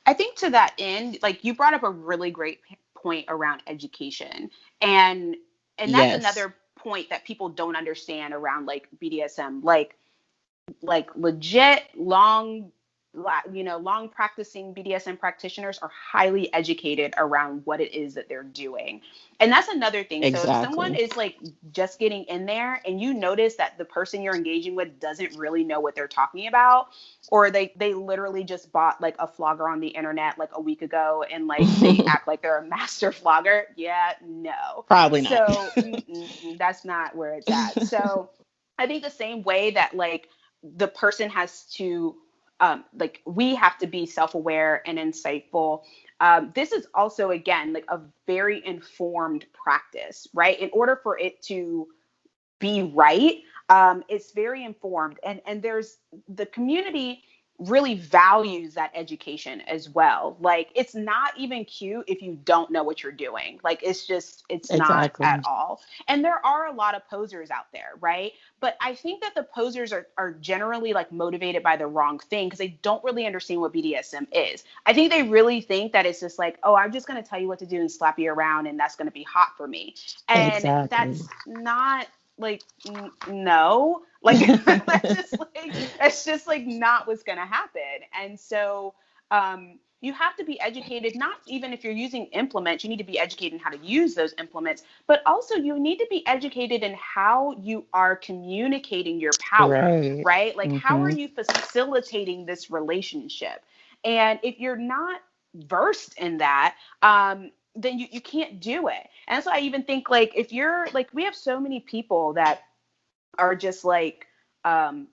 I think to that end, like you brought up a really great point around education. And that's Yes, another point that people don't understand around like BDSM. Like legit long practicing BDSM practitioners are highly educated around what it is that they're doing. And that's another thing. So if someone exactly. is like just getting in there and you notice that the person you're engaging with doesn't really know what they're talking about, or they literally just bought like a flogger on the internet like a week ago and like they act like they're a master flogger, yeah, no. Probably not. So that's not where it's at. So I think the same way that like the person has to like we have to be self-aware and insightful. This is also again like a very informed practice, right? In order for it to be right, it's very informed, and there's the community really values that education as well. Like it's not even cute if you don't know what you're doing. Like it's not at Exactly. all. And there are a lot of posers out there, right? But I think that the posers are generally like motivated by the wrong thing because they don't really understand what BDSM is. I think they really think that it's just like, oh, I'm just going to tell you what to do and slap you around and that's going to be hot for me. And Exactly. that's not like no, like that's just like not what's gonna happen. And so you have to be educated, not even if you're using implements, you need to be educated in how to use those implements, but also you need to be educated in how you are communicating your power, Right. right? Like how are Mm-hmm. you facilitating this relationship? And if you're not versed in that, then you can't do it. And so I even think like if you're like we have so many people that are just like um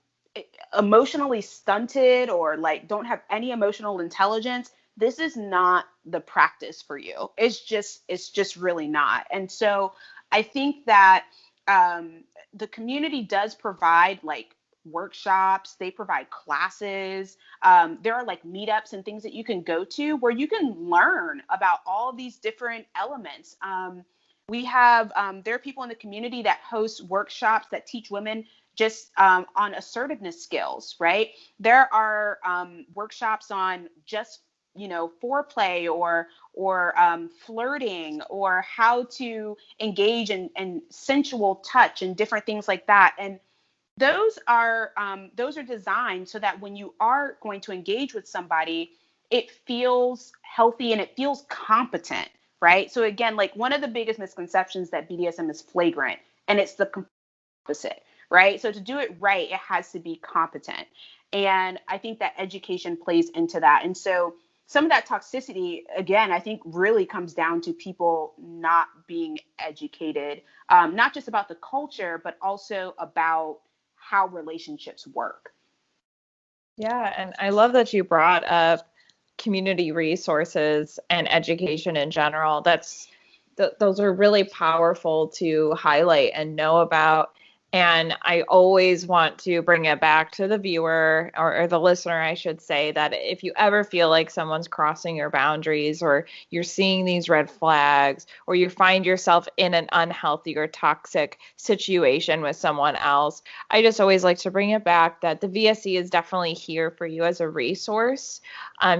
emotionally stunted or like don't have any emotional intelligence. This is not the practice for you. It's just really not. And so I think that the community does provide like workshops, they provide classes. There are like meetups and things that you can go to where you can learn about all these different elements. We have there are people in the community that host workshops that teach women just on assertiveness skills, right? There are workshops on just foreplay or flirting or how to engage in sensual touch and different things like that. And those are designed so that when you are going to engage with somebody, it feels healthy and it feels competent, right? So again, like one of the biggest misconceptions that BDSM is flagrant, and it's the opposite, right? So to do it right, it has to be competent. And I think that education plays into that. And so some of that toxicity, again, I think really comes down to people not being educated, not just about the culture, but also about how relationships work. Yeah, and I love that you brought up community resources and education in general. That's those are really powerful to highlight and know about. And I always want to bring it back to the viewer or the listener, I should say, that if you ever feel like someone's crossing your boundaries, or you're seeing these red flags, or you find yourself in an unhealthy or toxic situation with someone else, I just always like to bring it back that the VSC is definitely here for you as a resource.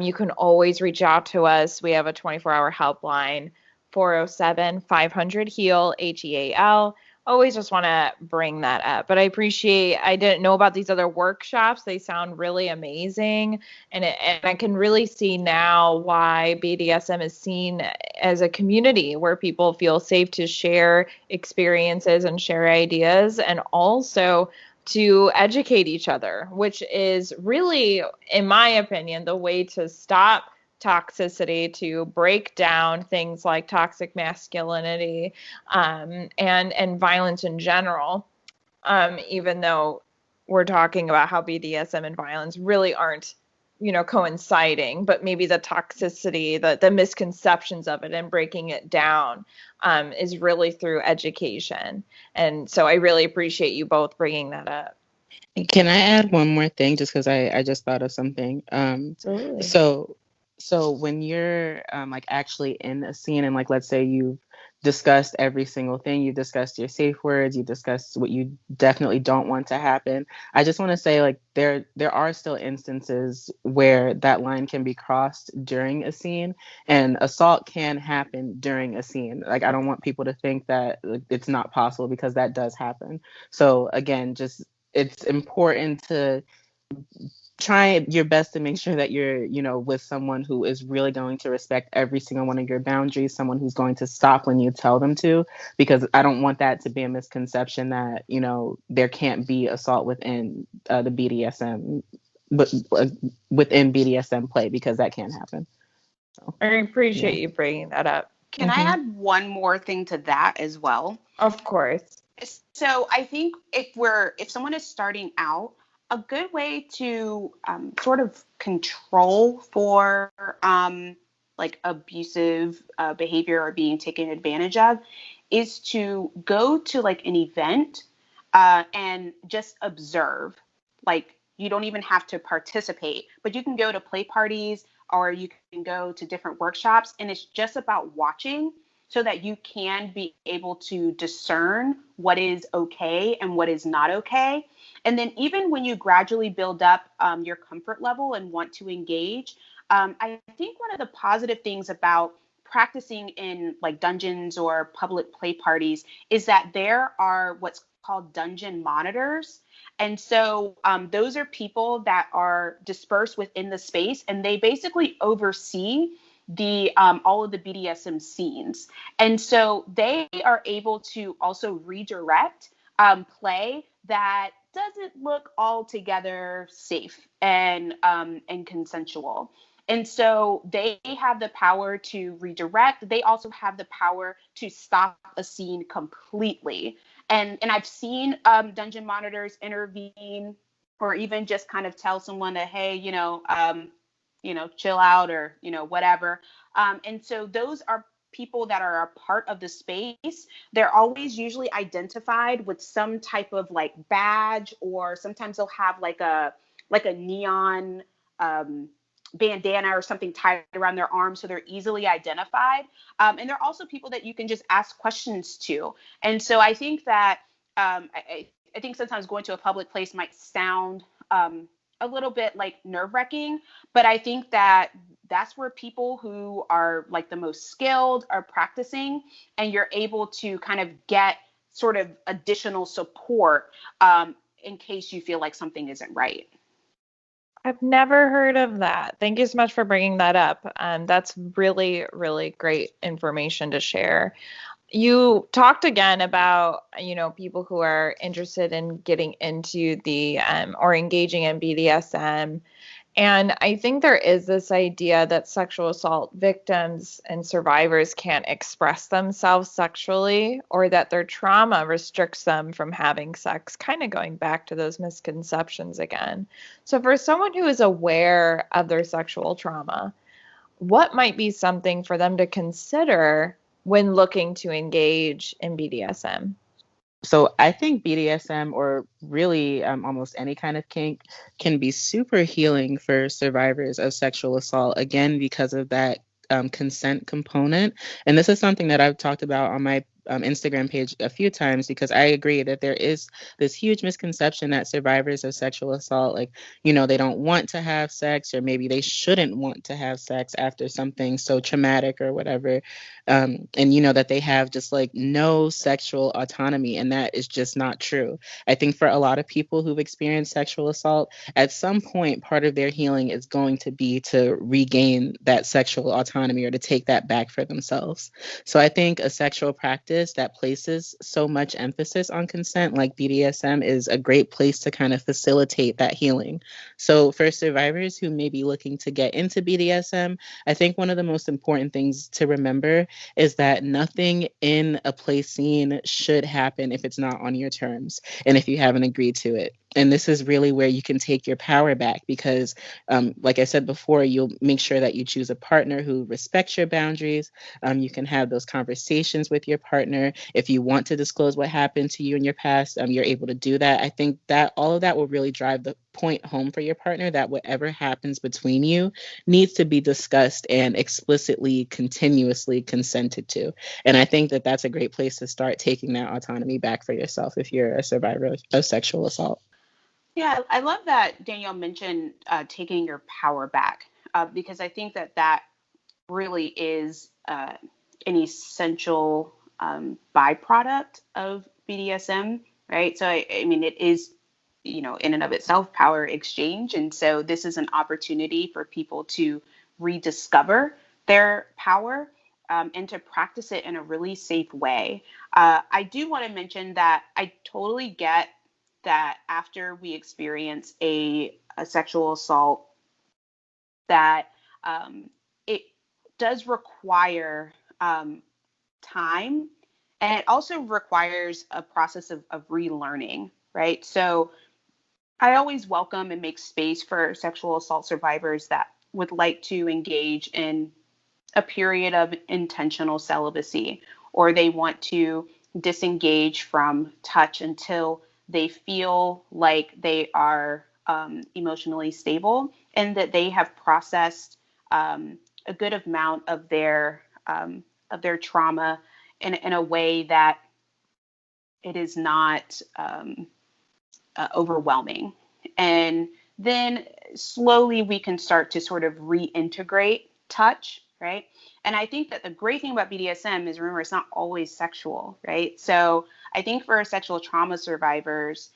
You can always reach out to us. We have a 24-hour helpline, 407-500-HEAL, HEAL. Always just want to bring that up. But I didn't know about these other workshops. They sound really amazing. And I can really see now why BDSM is seen as a community where people feel safe to share experiences and share ideas, and also to educate each other, which is really, in my opinion, the way to stop toxicity, to break down things like toxic masculinity, and violence in general, even though we're talking about how BDSM and violence really aren't, coinciding, but maybe the toxicity, the misconceptions of it and breaking it down is really through education. And so I really appreciate you both bringing that up. Can I add one more thing, just because I just thought of something? Absolutely. So when you're like actually in a scene, and like, let's say you've discussed every single thing, you've discussed your safe words, you've discussed what you definitely don't want to happen. I just want to say, like, there are still instances where that line can be crossed during a scene, and assault can happen during a scene. Like, I don't want people to think that it's not possible, because that does happen. So again, just, it's important to try your best to make sure that you're, with someone who is really going to respect every single one of your boundaries, someone who's going to stop when you tell them to, because I don't want that to be a misconception that, there can't be assault within the BDSM, but within BDSM play, because that can happen. So, I appreciate you bringing that up. Can I add one more thing to that as well? Of course. So I think if someone is starting out, a good way to sort of control for like abusive behavior or being taken advantage of is to go to like an event and just observe. Like, you don't even have to participate, but you can go to play parties, or you can go to different workshops, and it's just about watching, so that you can be able to discern what is okay and what is not okay. And then even when you gradually build up your comfort level and want to engage, I think one of the positive things about practicing in like dungeons or public play parties is that there are what's called dungeon monitors. And so those are people that are dispersed within the space, and they basically oversee the all of the BDSM scenes. And so they are able to also redirect play that doesn't look altogether safe and consensual. And so they have the power to redirect. They also have the power to stop a scene completely. And I've seen dungeon monitors intervene, or even just kind of tell someone that, hey, chill out, or, whatever. And so those are people that are a part of the space. They're always usually identified with some type of like badge, or sometimes they'll have like a neon bandana or something tied around their arm, so they're easily identified. And they're also people that you can just ask questions to. And so I think that I think sometimes going to a public place might sound a little bit like nerve-wracking, but I think that that's where people who are like the most skilled are practicing, and you're able to kind of get sort of additional support in case you feel like something isn't right. I've never heard of that. Thank you so much for bringing that up. That's really, really great information to share. You talked again about, people who are interested in getting into the or engaging in BDSM. And I think there is this idea that sexual assault victims and survivors can't express themselves sexually, or that their trauma restricts them from having sex, kind of going back to those misconceptions again. So for someone who is aware of their sexual trauma, what might be something for them to consider when looking to engage in BDSM? So I think BDSM, or really almost any kind of kink, can be super healing for survivors of sexual assault, again, because of that consent component. And this is something that I've talked about on my Instagram page a few times, because I agree that there is this huge misconception that survivors of sexual assault, like, they don't want to have sex, or maybe they shouldn't want to have sex after something so traumatic or whatever. And that they have just like no sexual autonomy, and that is just not true. I think for a lot of people who've experienced sexual assault, at some point, part of their healing is going to be to regain that sexual autonomy, or to take that back for themselves. So I think a sexual practice that places so much emphasis on consent, like BDSM, is a great place to kind of facilitate that healing. So for survivors who may be looking to get into BDSM, I think one of the most important things to remember is that nothing in a play scene should happen if it's not on your terms and if you haven't agreed to it. And this is really where you can take your power back, because like I said before, you'll make sure that you choose a partner who respects your boundaries. You can have those conversations with your partner. If you want to disclose what happened to you in your past, you're able to do that. I think that all of that will really drive the point home for your partner, that whatever happens between you needs to be discussed and explicitly, continuously consented to. And I think that that's a great place to start taking that autonomy back for yourself if you're a survivor of sexual assault. Yeah, I love that Danielle mentioned taking your power back, because I think that really is an essential byproduct of BDSM, right? So, I mean, it is, in and of itself, power exchange. And so this is an opportunity for people to rediscover their power, and to practice it in a really safe way. I do want to mention that I totally get that after we experience a sexual assault, that it does require time, and it also requires a process of relearning, right? So I always welcome and make space for sexual assault survivors that would like to engage in a period of intentional celibacy, or they want to disengage from touch until they feel like they are emotionally stable, and that they have processed a good amount of their trauma in a way that it is not overwhelming. And then slowly we can start to sort of reintegrate touch, right? And I think that the great thing about BDSM is, remember, it's not always sexual, right? So I think for sexual trauma survivors,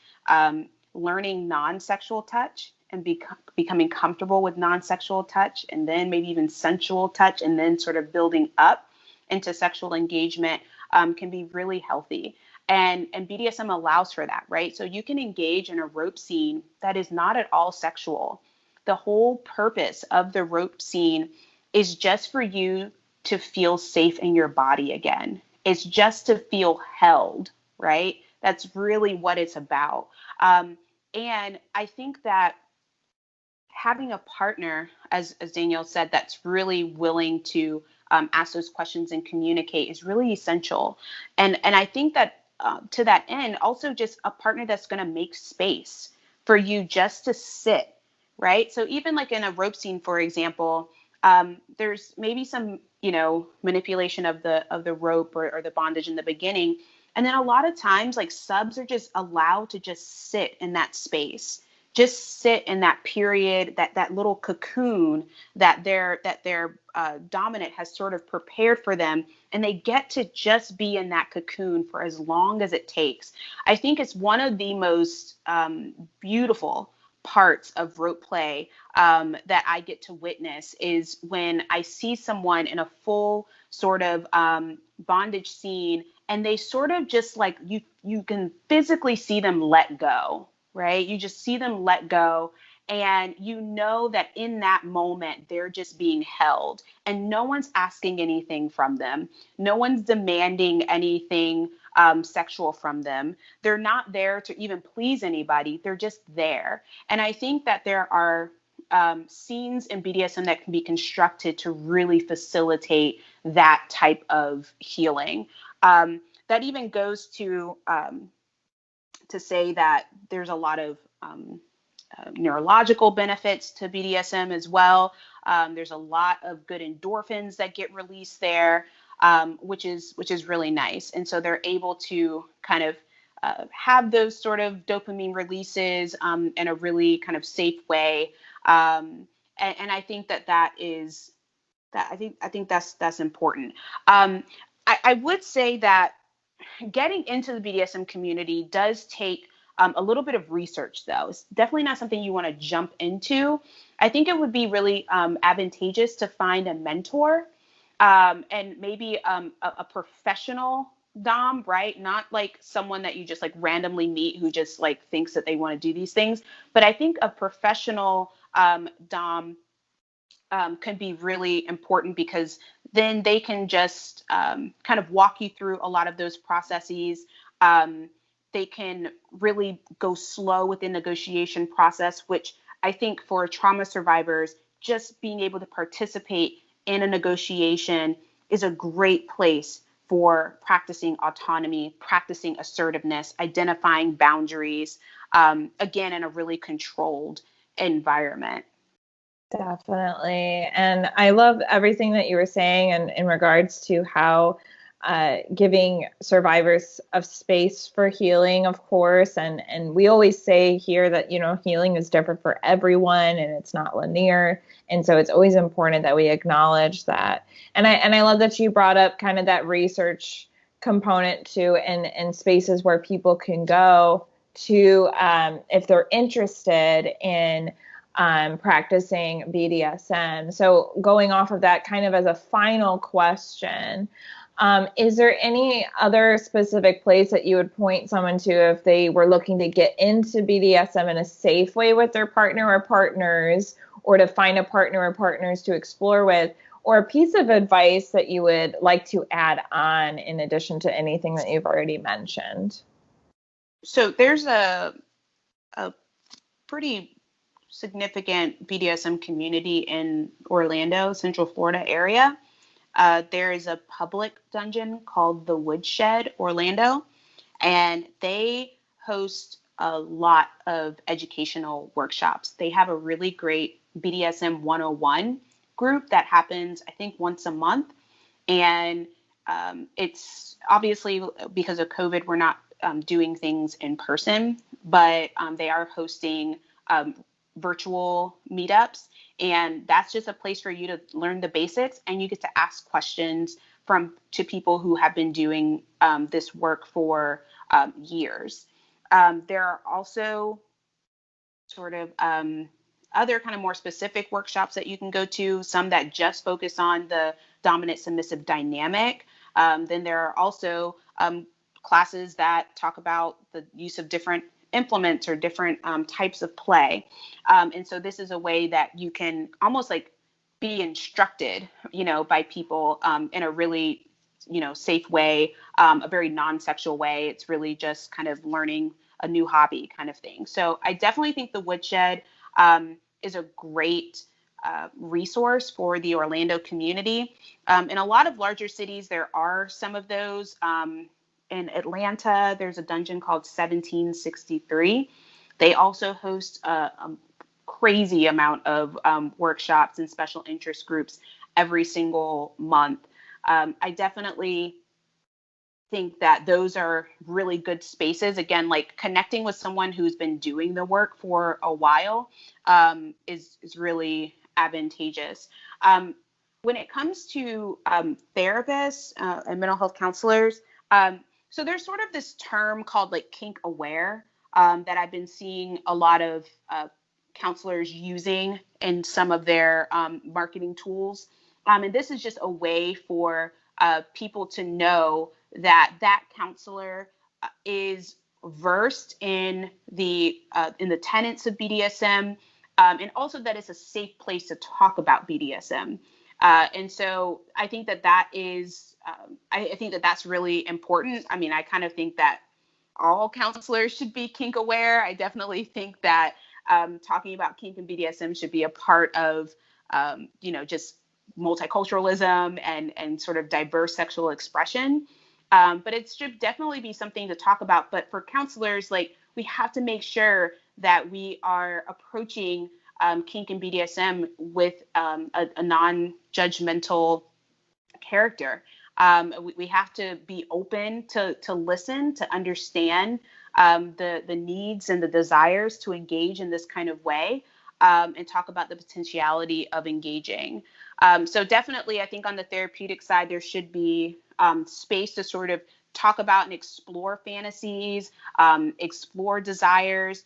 learning non-sexual touch and becoming comfortable with non-sexual touch, and then maybe even sensual touch, and then sort of building up into sexual engagement, can be really healthy. And BDSM allows for that, right? So you can engage in a rope scene that is not at all sexual. The whole purpose of the rope scene is just for you to feel safe in your body again. It's just to feel held, right? That's really what it's about. And I think that having a partner, as Danielle said, that's really willing to ask those questions and communicate is really essential. And I think that to that end, also just a partner that's going to make space for you just to sit, right? So even like in a rope scene, for example, there's maybe some, manipulation of the rope or the bondage in the beginning. And then a lot of times, like, subs are just allowed to just sit in that space, just sit in that period, that little cocoon that their dominant has sort of prepared for them, and they get to just be in that cocoon for as long as it takes. I think it's one of the most beautiful parts of rope play that I get to witness, is when I see someone in a full sort of bondage scene, and they sort of just like, you can physically see them let go, right? You just see them let go, and you know that in that moment they're just being held, and no one's asking anything from them. No one's demanding anything sexual from them. They're not there to even please anybody. They're just there. And I think that there are scenes in BDSM that can be constructed to really facilitate that type of healing. That even goes to say that there's a lot of neurological benefits to BDSM as well. There's a lot of good endorphins that get released there, which is really nice. And so they're able to kind of have those sort of dopamine releases in a really kind of safe way. And I think that is that I think that's important. I would say that getting into the BDSM community does take a little bit of research, though. It's definitely not something you want to jump into. I think it would be really advantageous to find a mentor and maybe a professional dom, right? Not like someone that you just like randomly meet who just like thinks that they want to do these things. But I think a professional dom can be really important, because then they can just kind of walk you through a lot of those processes. They can really go slow with the negotiation process, which I think for trauma survivors, just being able to participate in a negotiation is a great place for practicing autonomy, practicing assertiveness, identifying boundaries, again, in a really controlled environment. Definitely. And I love everything that you were saying and in regards to how giving survivors of space for healing, of course. And we always say here that, healing is different for everyone and it's not linear. And so it's always important that we acknowledge that. And I love that you brought up kind of that research component too, and spaces where people can go to, if they're interested in practicing BDSM. So going off of that, kind of as a final question, is there any other specific place that you would point someone to if they were looking to get into BDSM in a safe way with their partner or partners, or to find a partner or partners to explore with, or a piece of advice that you would like to add on in addition to anything that you've already mentioned? So there's a pretty significant BDSM community in Orlando, Central Florida area. There is a public dungeon called the Woodshed Orlando, and they host a lot of educational workshops. They have a really great BDSM 101 group that happens, I think, once a month. And it's obviously, because of COVID, we're not doing things in person, but they are hosting virtual meetups, and that's just a place for you to learn the basics, and you get to ask questions to people who have been doing this work for years. There are also sort of other kind of more specific workshops that you can go to, some that just focus on the dominant submissive dynamic. Then there are also classes that talk about the use of different implements or different types of play. And so this is a way that you can almost like be instructed, by people in a really, safe way, a very non-sexual way. It's really just kind of learning a new hobby kind of thing. So I definitely think the Woodshed is a great resource for the Orlando community. In a lot of larger cities, there are some of those. In Atlanta, there's a dungeon called 1763. They also host a crazy amount of workshops and special interest groups every single month. I definitely think that those are really good spaces. Again, like connecting with someone who's been doing the work for a while is really advantageous. When it comes to therapists and mental health counselors, so there's sort of this term called like kink aware that I've been seeing a lot of counselors using in some of their marketing tools. And this is just a way for people to know that counselor is versed in the tenets of BDSM, and also that it's a safe place to talk about BDSM. And so I think that is, I think that that's really important. I mean, I kind of think that all counselors should be kink aware. I definitely think that talking about kink and BDSM should be a part of, just multiculturalism and sort of diverse sexual expression. But it should definitely be something to talk about. But for counselors, like, we have to make sure that we are approaching kink and BDSM with a non-judgmental character. We have to be open to listen, to understand the needs and the desires to engage in this kind of way, and talk about the potentiality of engaging. So definitely, I think on the therapeutic side, there should be space to sort of talk about and explore fantasies, explore desires.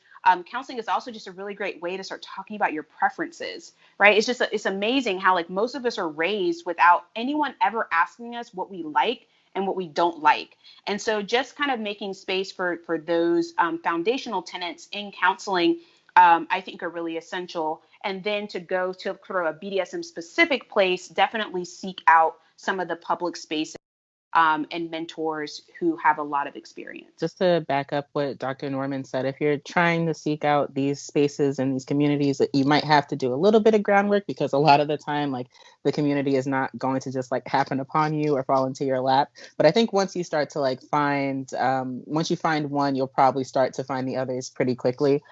Counseling is also just a really great way to start talking about your preferences, right? It's amazing how, like, most of us are raised without anyone ever asking us what we like and what we don't like. And so just kind of making space for those foundational tenets in counseling, I think, are really essential. And then to go to sort of a BDSM specific place, definitely seek out some of the public spaces and mentors who have a lot of experience. Just to back up what Dr. Norman said, if you're trying to seek out these spaces and these communities, that you might have to do a little bit of groundwork, because a lot of the time, like, the community is not going to just like happen upon you or fall into your lap. But I think once you start to like once you find one, you'll probably start to find the others pretty quickly.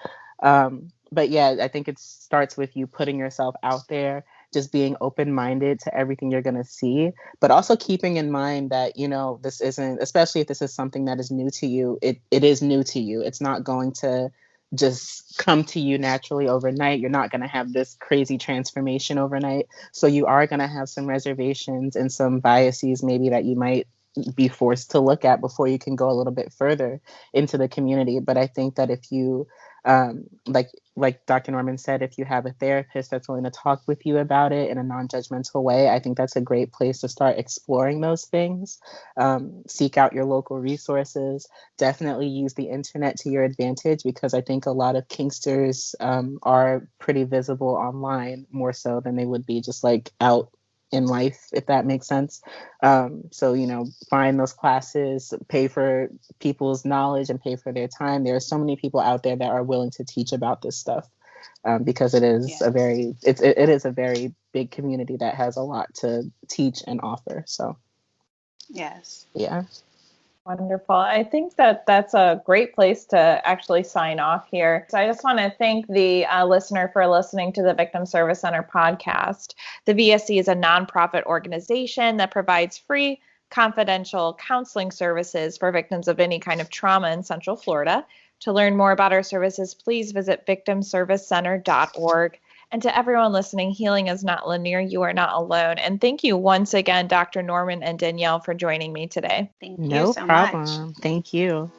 But yeah, I think it starts with you putting yourself out there, just being open-minded to everything you're going to see, but also keeping in mind that, you know, this isn't, especially if this is something that is new to you, it is new to you. It's not going to just come to you naturally overnight. You're not going to have this crazy transformation overnight. So you are going to have some reservations and some biases maybe that you might be forced to look at before you can go a little bit further into the community. But I think that if you, like Dr. Norman said, if you have a therapist that's willing to talk with you about it in a non-judgmental way, I think that's a great place to start exploring those things. Seek out your local resources. Definitely use the internet to your advantage, because I think a lot of kinksters are pretty visible online, more so than they would be just like out in life, if that makes sense. So, you know, find those classes, pay for people's knowledge and pay for their time. There are so many people out there that are willing to teach about this stuff, because it is it is a very big community that has a lot to teach and offer. So, yes. Yeah. Wonderful. I think that that's a great place to actually sign off here. So I just want to thank the listener for listening to the Victim Service Center podcast. The VSC is a nonprofit organization that provides free, confidential counseling services for victims of any kind of trauma in Central Florida. To learn more about our services, please visit victimservicecenter.org. And to everyone listening, healing is not linear. You are not alone. And thank you once again, Dr. Norman and Danielle, for joining me today. Thank you so much. No problem. Thank you.